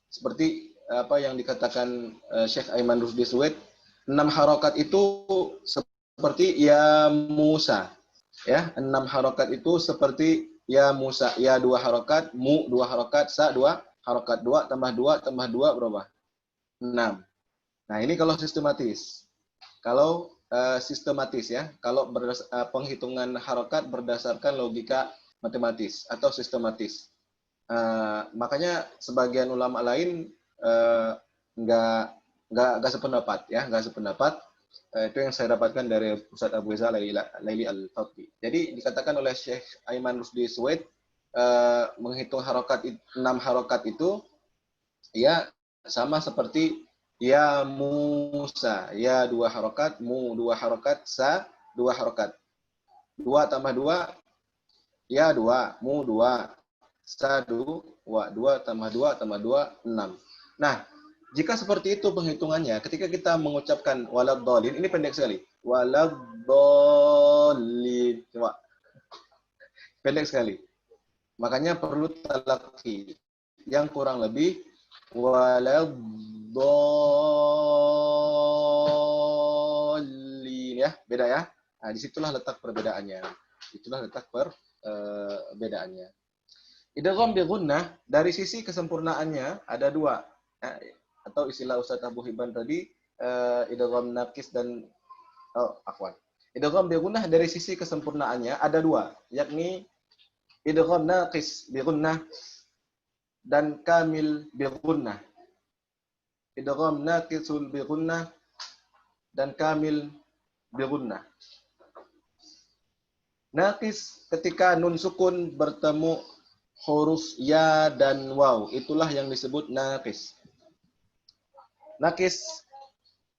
seperti apa yang dikatakan Syekh Aiman Rusdi Suwed, 6 harokat itu seperti ya Musa. Ya, 6 harokat itu seperti ya Musa. Ya 2 harokat, mu 2 harokat, sa 2 harokat. 2 tambah 2 tambah 2 berapa? 6. Nah, ini kalau sistematis. Kalau sistematis ya, kalau penghitungan harokat berdasarkan logika matematis atau sistematis. Makanya sebagian ulama lain nggak sependapat ya, nggak sependapat. Itu yang saya dapatkan dari Ustadz Abu Iza Laili Al-Fadli. Jadi dikatakan oleh Syekh Aiman Rusdi Suwed, menghitung harokat 6 harokat itu ya sama seperti ya Musa, ya 2 harokat, mu 2 harokat, sa 2 harokat. 2 tambah 2 ya 2, mu 2, sa 2, 2 tambah 2 tambah 2, 6. Nah, jika seperti itu penghitungannya, ketika kita mengucapkan waladhdallin, ini pendek sekali. Waladhdallin. Coba. Pendek sekali. Makanya perlu talaqi yang kurang lebih waladhdallin ya, beda ya. Nah, disitulah letak perbedaannya. Itulah letak perbedaannya. Idgham bi gunnah dari sisi kesempurnaannya ada 2. Nah, atau istilah Ustaz Abu Hibban tadi idgham naqis dan idgham bi gunnah dari sisi kesempurnaannya ada 2, yakni idgham naqis bi gunnah dan kamil bi gunnah. Idgham naqisul bi gunnah dan kamil bi gunnah. Naqis ketika nun sukun bertemu huruf ya dan waw, itulah yang disebut naqis.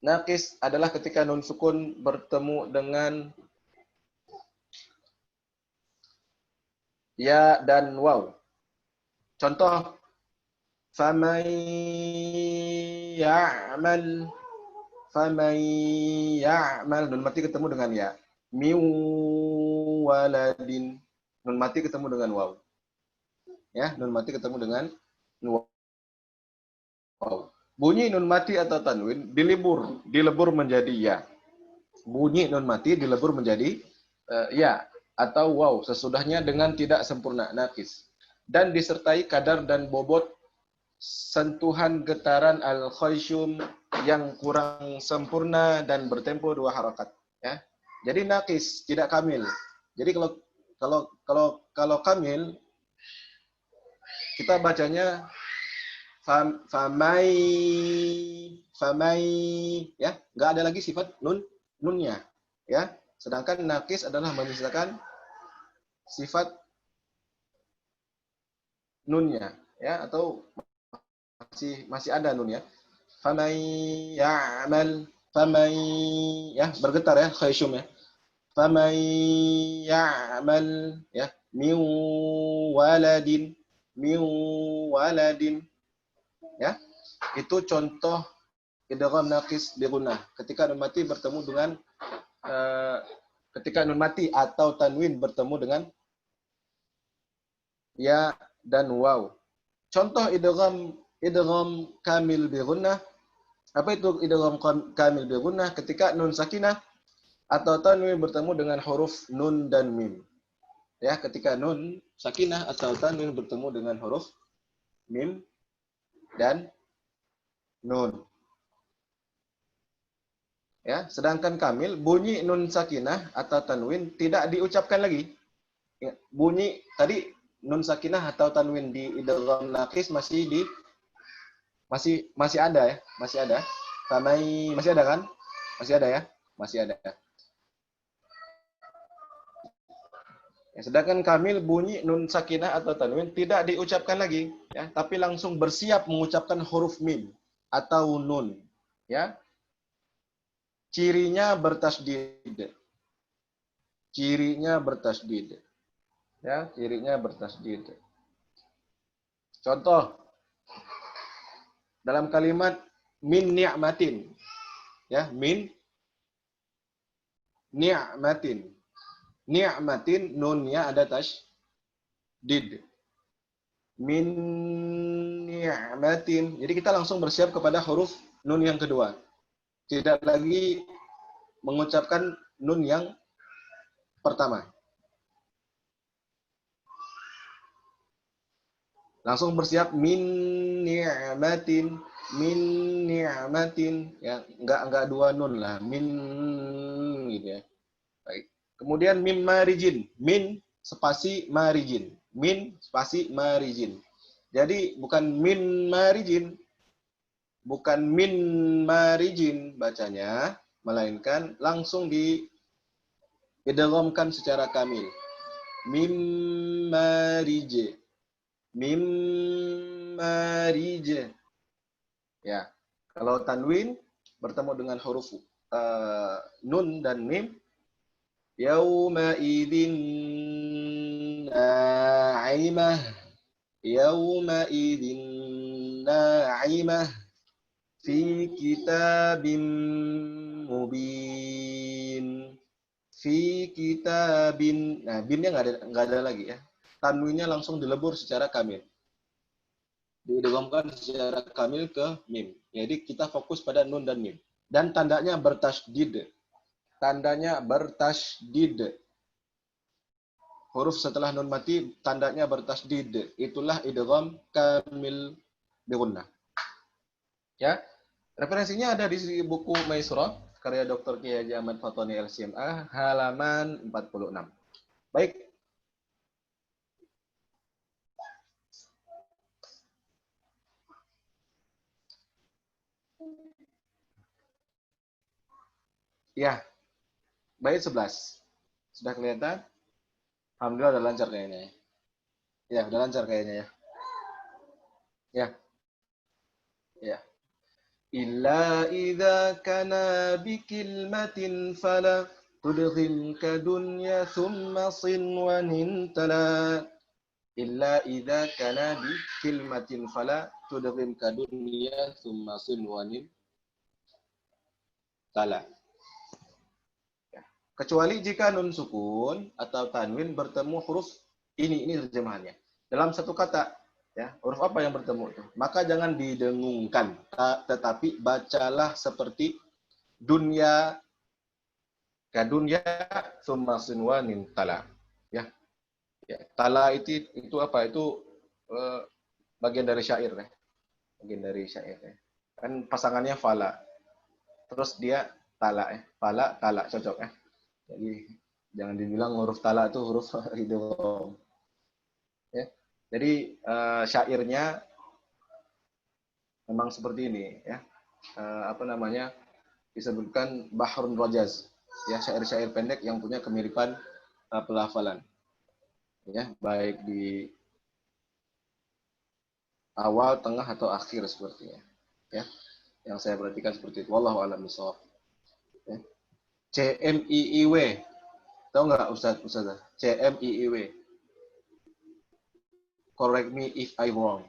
Naqis adalah ketika nun sukun bertemu dengan ya dan waw. Contoh, faman ya'mal, nun mati ketemu dengan ya. Min waladin, nun mati ketemu dengan waw. Ya, nun mati ketemu dengan waw. Bunyi nun mati atau tanwin dilebur menjadi ya. Bunyi nun mati dilebur menjadi ya atau waw sesudahnya dengan tidak sempurna naqis, dan disertai kadar dan bobot sentuhan getaran al-khayshum yang kurang sempurna dan bertempo 2 harokat ya. Jadi naqis, tidak kamil. Jadi kalau kamil kita bacanya famai ya, nggak ada lagi sifat nunnya ya. Sedangkan naqis adalah menyisakan sifat nunnya ya, atau masih ada nunnya. Famai ya'mal, famai ya, bergetar ya khayshum ya. Famai ya'mal ya, min waladin ya. Itu contoh idgham naqis bi gunnah ketika nun mati bertemu dengan ketika nun mati atau tanwin bertemu dengan ya, dan waw. Contoh idgham kamil bi gunnah. Apa itu idgham kamil bi gunnah? Ketika nun sakinah atau tanwin bertemu dengan huruf nun dan mim. Ya, ketika nun sakinah atau tanwin bertemu dengan huruf mim dan nun. Ya, sedangkan kamil bunyi nun sakinah atau tanwin tidak diucapkan lagi. Ya, bunyi tadi nun sakinah atau tanwin di idgham naqis masih ada ya, masih ada. Samai masih ada kan? Masih ada ya? Masih ada. Ya, sedangkan kamil bunyi nun sakinah atau tanwin tidak diucapkan lagi ya, tapi langsung bersiap mengucapkan huruf mim atau nun ya. Cirinya bertasdid. Cirinya bertasdid. Ya, cirinya bertasdid. Contoh dalam kalimat min ni'matin. Ya, min ni'matin. Ni'matin nunnya ada tasdid. Min ni'matin. Jadi kita langsung bersiap kepada huruf nun yang kedua. Tidak lagi mengucapkan nun yang pertama. Langsung bersiap min ni'matin, min ni'matin, ya enggak dua nun lah, min gitu ya. Baik. Kemudian mim marijin, min spasi marijin, min spasi marijin. Jadi bukan min marijin, bukan min marijin bacanya, melainkan langsung diidghamkan secara kamil. Mim marij. Mim marij. Ya. Kalau tanwin bertemu dengan huruf nun dan mim, yauma idzin na'imah. Yauma idzin na'imah fi kitabim mubin. Fi kitabin. Nah, binnya nggak ada lagi ya. Tanwinnya langsung dilebur secara kamil. Diidghamkan secara kamil ke mim. Jadi kita fokus pada nun dan mim. Dan tandanya bertasydid. Tandanya bertasydid. Huruf setelah nun mati tandanya bertasydid. Itulah idgham kamil bi gunnah. Ya. Referensinya ada di buku Maisrah karya Dr. Kiai Haji Ahmad Fatoni LCMA halaman 46. Baik. Ya, bait 11. Sudah kelihatan? Alhamdulillah udah lancar kayaknya. Ya, udah lancar kayaknya ya. Ya. Ya. Illa idza kana bikilmatin fala tudghim ka dunya thumma sinwanin tala. Illa idza kana bikilmatin fala tudghim ka dunya thumma sinwanin tala. Kecuali jika nun sukun atau tanwin bertemu huruf ini terjemahannya. Dalam satu kata, ya, huruf apa yang bertemu itu? Maka jangan didengungkan, tetapi bacalah seperti dunya kadunya summa sinwanin tala. Ya. Ya, tala itu apa? Itu bagian dari syair ya. Bagian dari syair ya. Kan pasangannya fala. Terus dia tala ya. Fala tala cocok ya. Jadi jangan dibilang huruf tala itu huruf idgham. Ya. Jadi syairnya memang seperti ini ya. Apa namanya? Disebutkan Bahrun Rajaz. Ya, syair-syair pendek yang punya kemiripan pelafalan. Ya, baik di awal, tengah atau akhir sepertinya. Ya. Yang saya perhatikan seperti itu. Wallahu a'lam bishawab. Ya. CMIIW. Tahu nggak Ustaz? CMIIW. Correct me if I wrong.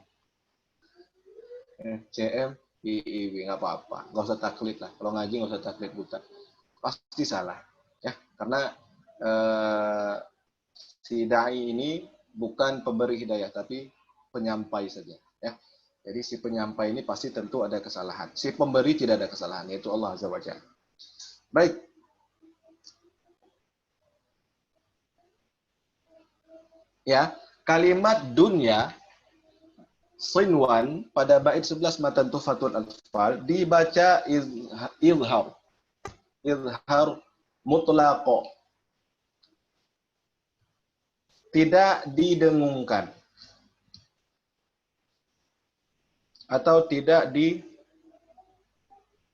CMIIW nggak apa-apa. Nggak usah taklid lah. Kalau ngaji nggak usah taklid buta. Pasti salah. Ya, karena si dai ini bukan pemberi hidayah, tapi penyampai saja. Ya. Jadi si penyampai ini pasti tentu ada kesalahan. Si pemberi tidak ada kesalahan, yaitu Allah Azza wa Jalla. Baik. Ya, kalimat dunya sinwan pada bait 11 matan Tuhfatul Atfal dibaca izhar. Izhar mutlaqo. Tidak didengungkan. Atau tidak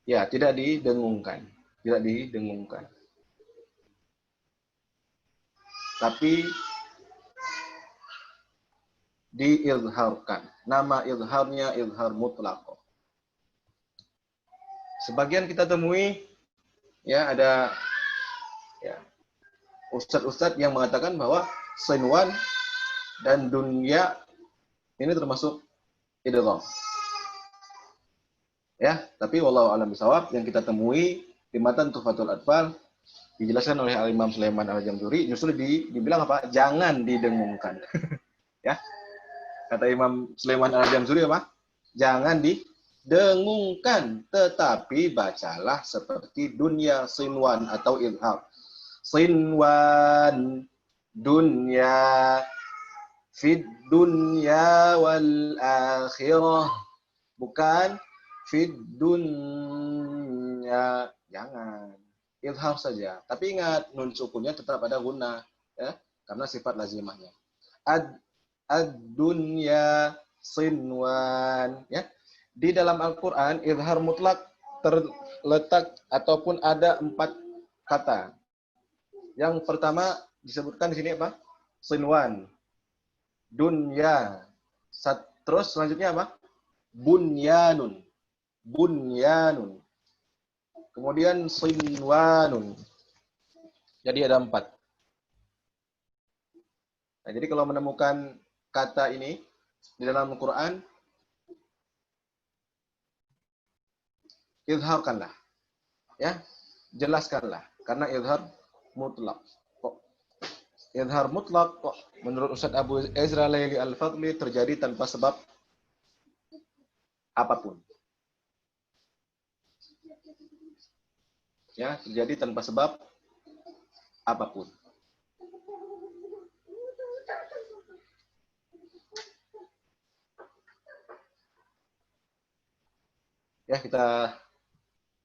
didengungkan. Tidak didengungkan. Tapi diizharkan. Nama izharnya izhar mutlaqo. Sebagian kita temui ya ada ya ustadz-ustadz yang mengatakan bahwa sinwan dan dunya ini termasuk idgham. Ya, tapi wallahu a'lam bishawab yang kita temui di matan Tuhfatul Atfal dijelaskan oleh Al-Imam Sulaiman Al-Jamzuri justru dibilang apa? Jangan didengungkan. Ya. Kata Imam Sulaiman Al-Jamzuri apa? Jangan didengungkan, tetapi bacalah seperti dunya sinwan atau izhar. Sinwan dunya fid dunya wal akhirah. Bukan fid dunya. Jangan. Izhar saja. Tapi ingat, nun sukunnya tetap ada guna. Ya? Karena sifat lazimahnya. Ad-dunya sinwan. Ya? Di dalam Al-Quran, izhar mutlak terletak ataupun ada 4 kata. Yang pertama disebutkan di sini apa? Sinwan. Dunya. Terus selanjutnya apa? Bunyanun. Bunyanun. Kemudian sinwanun. Jadi ada 4. Nah, jadi kalau menemukan kata ini di dalam Al-Quran, izharkanlah. Ya, jelaskanlah. Karena izhar mutlak. Izhar mutlak menurut Ustaz Abu Ezra Laili Al-Fadli terjadi tanpa sebab apapun. Ya, terjadi tanpa sebab apapun.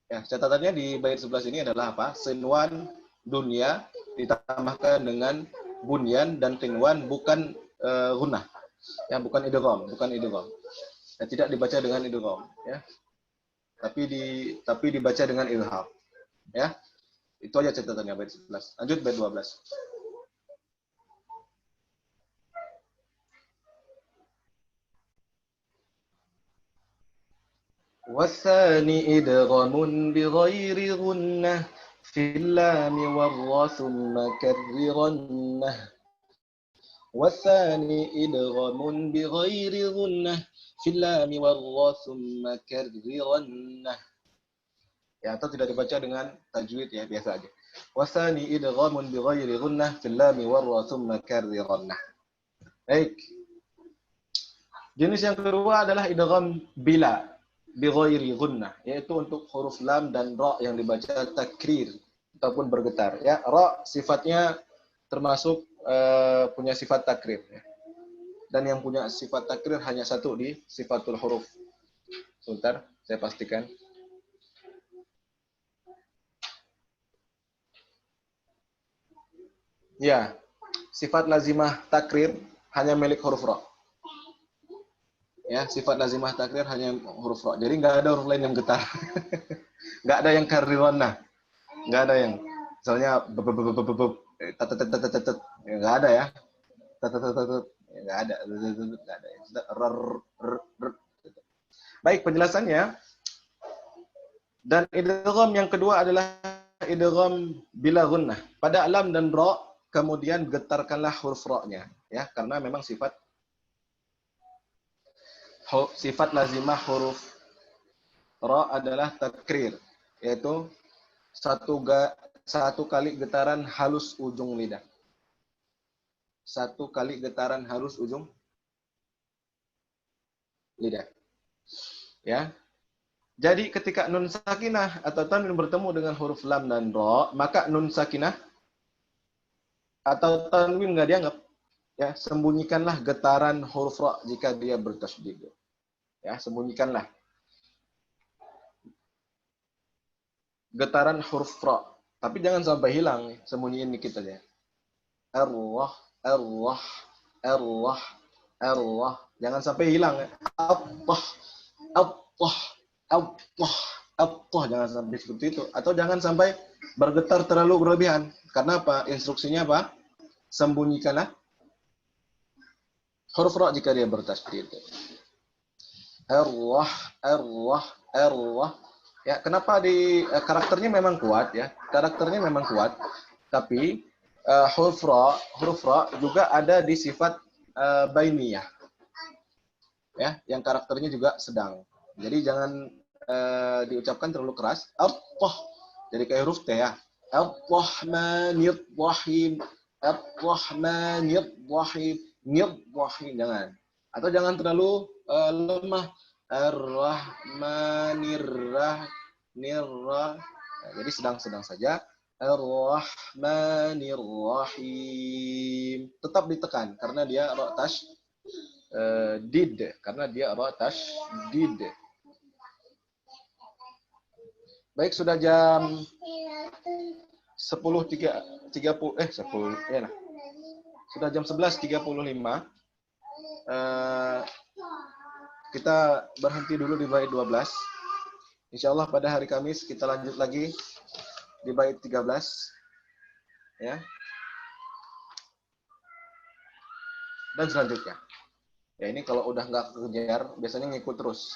Ya, catatannya di bait 11 ini adalah apa? Sinwan dunya ditambahkan dengan bunyan dan tinwan bukan gunnah. Ya, bukan idgham. Ya, tidak dibaca dengan idgham, ya. Tapi dibaca dengan izhar. Ya. Itu aja catatannya bait 11. Lanjut bait 12. والثاني إدغام بغير غنة في اللام والراء ثم كررنه والثاني إدغام بغير غنة في اللام والراء ثم كررنه. Ya, atau tidak dibaca dengan tajwid ya, biasa aja. Wasani idghamun bighairi ghunnah fil lam warra thumma karrirannah. Baik. Jenis yang kedua adalah idgham bila bighairi ghunnah, yaitu untuk huruf lam dan ra yang dibaca takrir ataupun bergetar ya. Ra sifatnya termasuk punya sifat takrir ya. Dan yang punya sifat takrir hanya satu di sifatul huruf. Sebentar, saya pastikan. Ya, sifat lazimah takrir hanya milik huruf ra. Ya, sifat lazimah takrir hanya huruf ra. Jadi nggak ada huruf lain yang getar. Nggak ada yang karrironna. Nggak ada yang, misalnya nggak ada ya. Nggak ada. Baik, penjelasannya. Dan idgham yang kedua adalah idgham bila gunnah. Pada lam dan ra kemudian getarkanlah huruf ra-nya ya, karena memang sifat lazimah huruf ra adalah takrir, yaitu satu kali getaran halus ujung lidah. 1 kali getaran halus ujung lidah. Ya. Jadi ketika nun sakinah atau tanwin bertemu dengan huruf lam dan ro, maka nun sakinah atau tanwin nggak dianggap. Ya, sembunyikanlah getaran huruf ro jika dia bertasydid. Ya, sembunyikanlah getaran huruf ro. Tapi jangan sampai hilang, sembunyiin dikit aja. Allah, Allah, Allah, Allah. Jangan sampai hilang. Allah, Allah, Allah, Allah. Jangan sampai seperti itu. Atau jangan sampai bergetar terlalu berlebihan. Karena apa? Instruksinya apa? Sembunyikanlah huruf ra jika dia bertasydid. Allah, Allah, Allah. Ya, kenapa di karakternya memang kuat ya? Karakternya memang kuat. Tapi huruf ra juga ada di sifat bainiyah. Ya, yang karakternya juga sedang. Jadi jangan diucapkan terlalu keras. Allah. Jadi kayak huruf T ya. Ar-Rahmanir-Rahim. Ar-Rahmanir-Rahim. Nir-Rahim. Jangan. Atau jangan terlalu lemah. Ar-Rahmanir-Rahim. Jadi sedang-sedang saja. Ar-Rahmanir-Rahim. Tetap ditekan karena dia ra did. Karena dia ra did. Baik, sudah jam 10.30 ya nah. Sudah jam 11.35. Kita berhenti dulu di bait 12. Insyaallah pada hari Kamis kita lanjut lagi di bait 13. Ya. Dan selanjutnya. Ya ini kalau udah nggak kekejar, biasanya ngikut terus.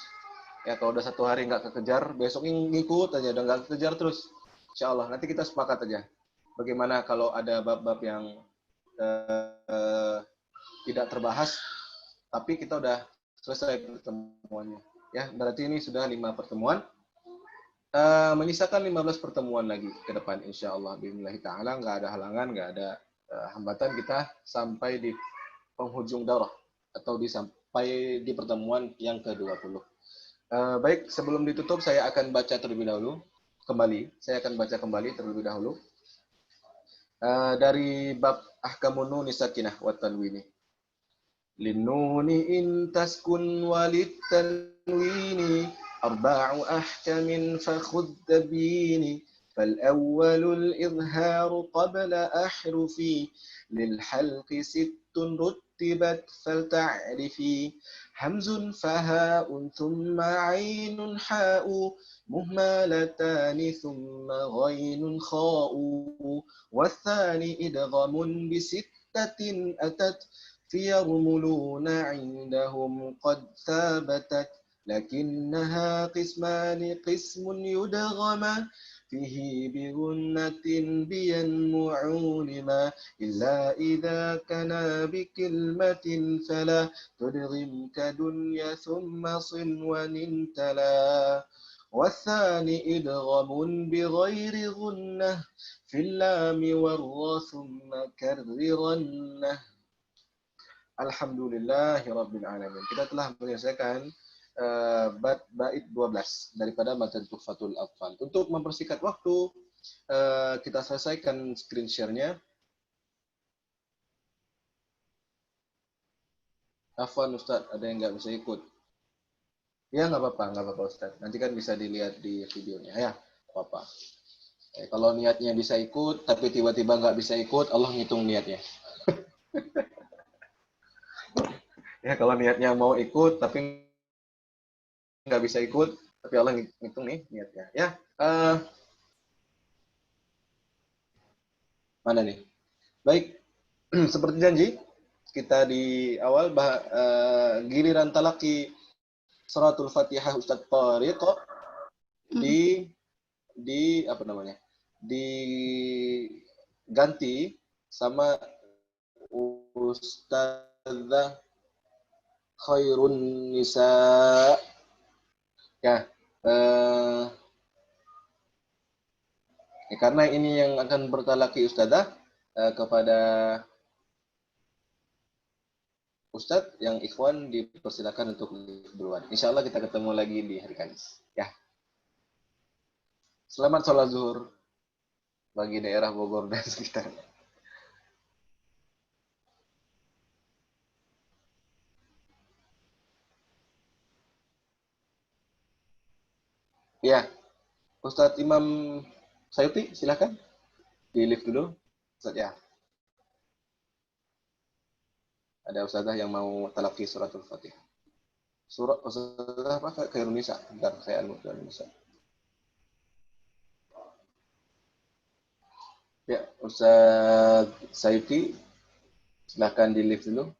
Ya kalau udah 1 hari nggak kekejar, besoknya ngikut aja, udah nggak kekejar terus. Insya Allah nanti kita sepakat aja. Bagaimana kalau ada bab-bab yang tidak terbahas, tapi kita udah selesai pertemuannya. Ya berarti ini sudah 5 pertemuan. Menyisakan 15 pertemuan lagi ke depan insya Allah. Bismillah ta'ala, nggak ada halangan, nggak ada hambatan kita sampai di penghujung daurah atau sampai di pertemuan yang ke-20. Baik, sebelum ditutup saya akan baca terlebih dahulu kembali. Saya akan baca kembali terlebih dahulu dari bab ahkamun nun sakinah wa tanwini. Linnuni in taskun walit tanwini arba'u ahkamin fakhudh tabini. فالأول الإظهار قبل أحرفي للحلق 6 رتبت فلتعرفي همز فهاء ثم عين حاء مهملتان ثم غين خاء والثاني إدغام ب6 أتت فيرملون عندهم قد ثابتت لكنها قسمان قسم يدغم فيه بغنة بينمع لما إلا إذا كان بكلمة فلا تدغم كدنيا ثم صنوان تلا والثاني إدغام بغير غنة في اللام والراء ثم كررنه. Alhamdulillahi Rabbil Alamin. Kita telah menyelesaikan bait 12 daripada matan Tuhfatul Atfal. Untuk mempersingkat waktu, kita selesaikan screen share-nya. Afwan Ustaz, ada yang nggak bisa ikut? Ya nggak apa-apa Ustaz. Nanti kan bisa dilihat di videonya ya, apa-apa. Kalau niatnya bisa ikut, tapi tiba-tiba nggak bisa ikut, Allah ngitung niatnya. Ya kalau niatnya mau ikut, tapi nggak bisa ikut, tapi Allah ngitung nih niatnya. Ya, mana nih? Baik, seperti janji kita di awal giliran talaki suratul Fatihah Ustadz Tariq di apa namanya? Diganti sama Ustadzah Khairun Nisa. Ya, karena ini yang akan bertalaki Ustadzah kepada Ustadz, yang ikhwan dipersilakan untuk duluan. Insya Allah kita ketemu lagi di hari Kamis. Ya, selamat sholat zuhur bagi daerah Bogor dan sekitarnya. Ya, Ustadz Imam Sayuti, silakan di lift dulu. Ustadz ya, ada Ustadzah yang mau talaki suratul Fatihah. Surat Ustadzah apa? Ke Indonesia. Bentar, saya anu ke Indonesia. Ya, Ustadz Sayuti, silakan di lift dulu.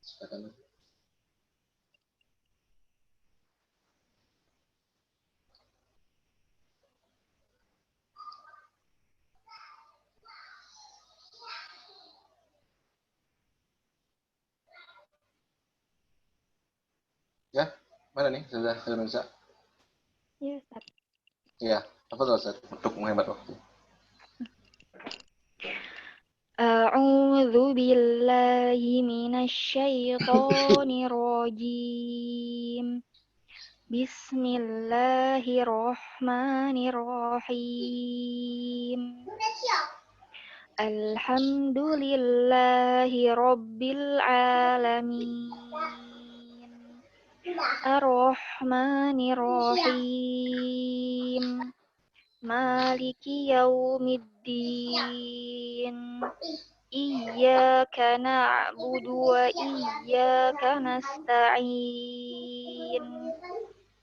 Silakan. Ya, mana nih? Sudah ke Indonesia? Ya, Ustaz. Iya, apa tuh Ustadz? Untuk menghemat waktu. A'udzu billahi minasyaitonir rajim. Bismillahirrahmanirrahim. Alhamdulillahi rabbil alamin. Ar-Rahmanir-Rahim. Maliki yaumiddin. Iyyaka na'budu wa iyyaka nasta'in.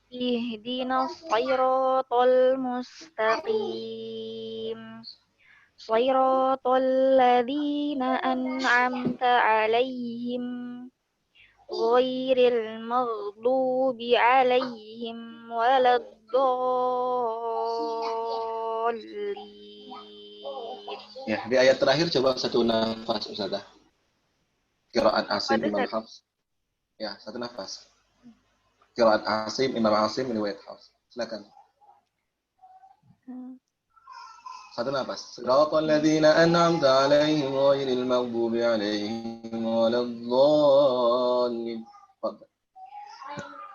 Ihdinas siratal mustaqim. Siratal ladzina an'amta 'alaihim ghairil maghdubi 'alaihim waladdallin. Ya, di ayat terakhir coba satu nafas Ustazah. Qiraat Asim Apa tuh, Imam Ustaz? Hafs. Ya, satu nafas. Qiraat Asim Imam Asim riwayat Hafs. Silakan. Satu nafas. Siratal ladzina an'amta 'alaihim ghairil maghdubi 'alaihim waladdallin. Fadhal.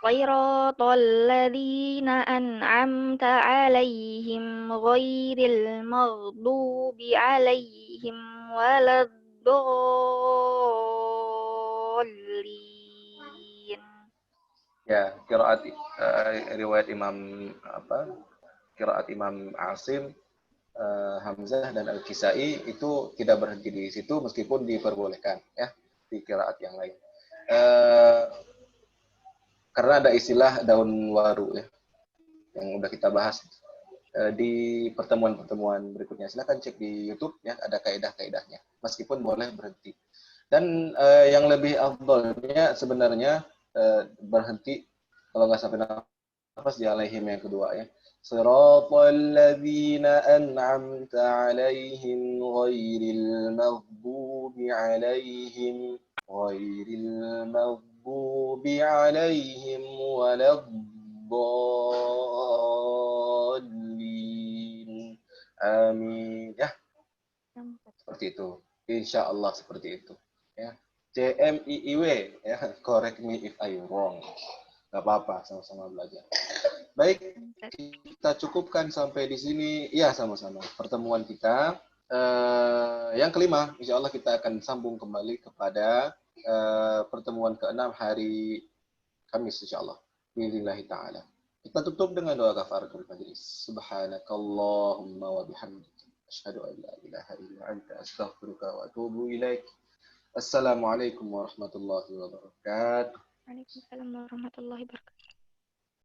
Siratal ladzina an'amta 'alaihim ghairil maghdubi 'alaihim waladdallin. Ya, qiraat riwayat Imam apa? Qiraat Imam Asim, Hamzah dan Al-Kisai itu tidak berhenti di situ meskipun diperbolehkan ya di qiraat yang lain. Karena ada istilah daun waru ya yang udah kita bahas di pertemuan-pertemuan berikutnya. Silahkan cek di YouTube ya, ada kaidah-kaidahnya. Meskipun boleh berhenti. Dan yang lebih afdolnya sebenarnya berhenti kalau nggak sampai nafas di alaihim yang kedua ya. Siratal ladzina an'amta 'alaihim ghairil maghdubi 'alaihim ghairil maghdubi 'alaihim waladdallin. Amin. Ya, seperti itu. Insya Allah seperti itu. Ya. CMIIW, ya. Correct me if I wrong. Gak apa-apa, sama-sama belajar. Baik, kita cukupkan sampai di sini. Ya, sama-sama. Pertemuan kita yang kelima, insya Allah kita akan sambung kembali kepada pertemuan ke-6 hari Kamis, insya Allah. Bismillahirrahmanirrahim ta'ala. Kita tutup dengan doa kafaratul majlis. Subhanakallahumma wa bihamdika. Asyhadu an la ilaha illa anta astaghfiruka wa atubu ilaik. Assalamualaikum warahmatullahi wabarakatuh. Waalaikumsalam warahmatullahi wabarakatuh.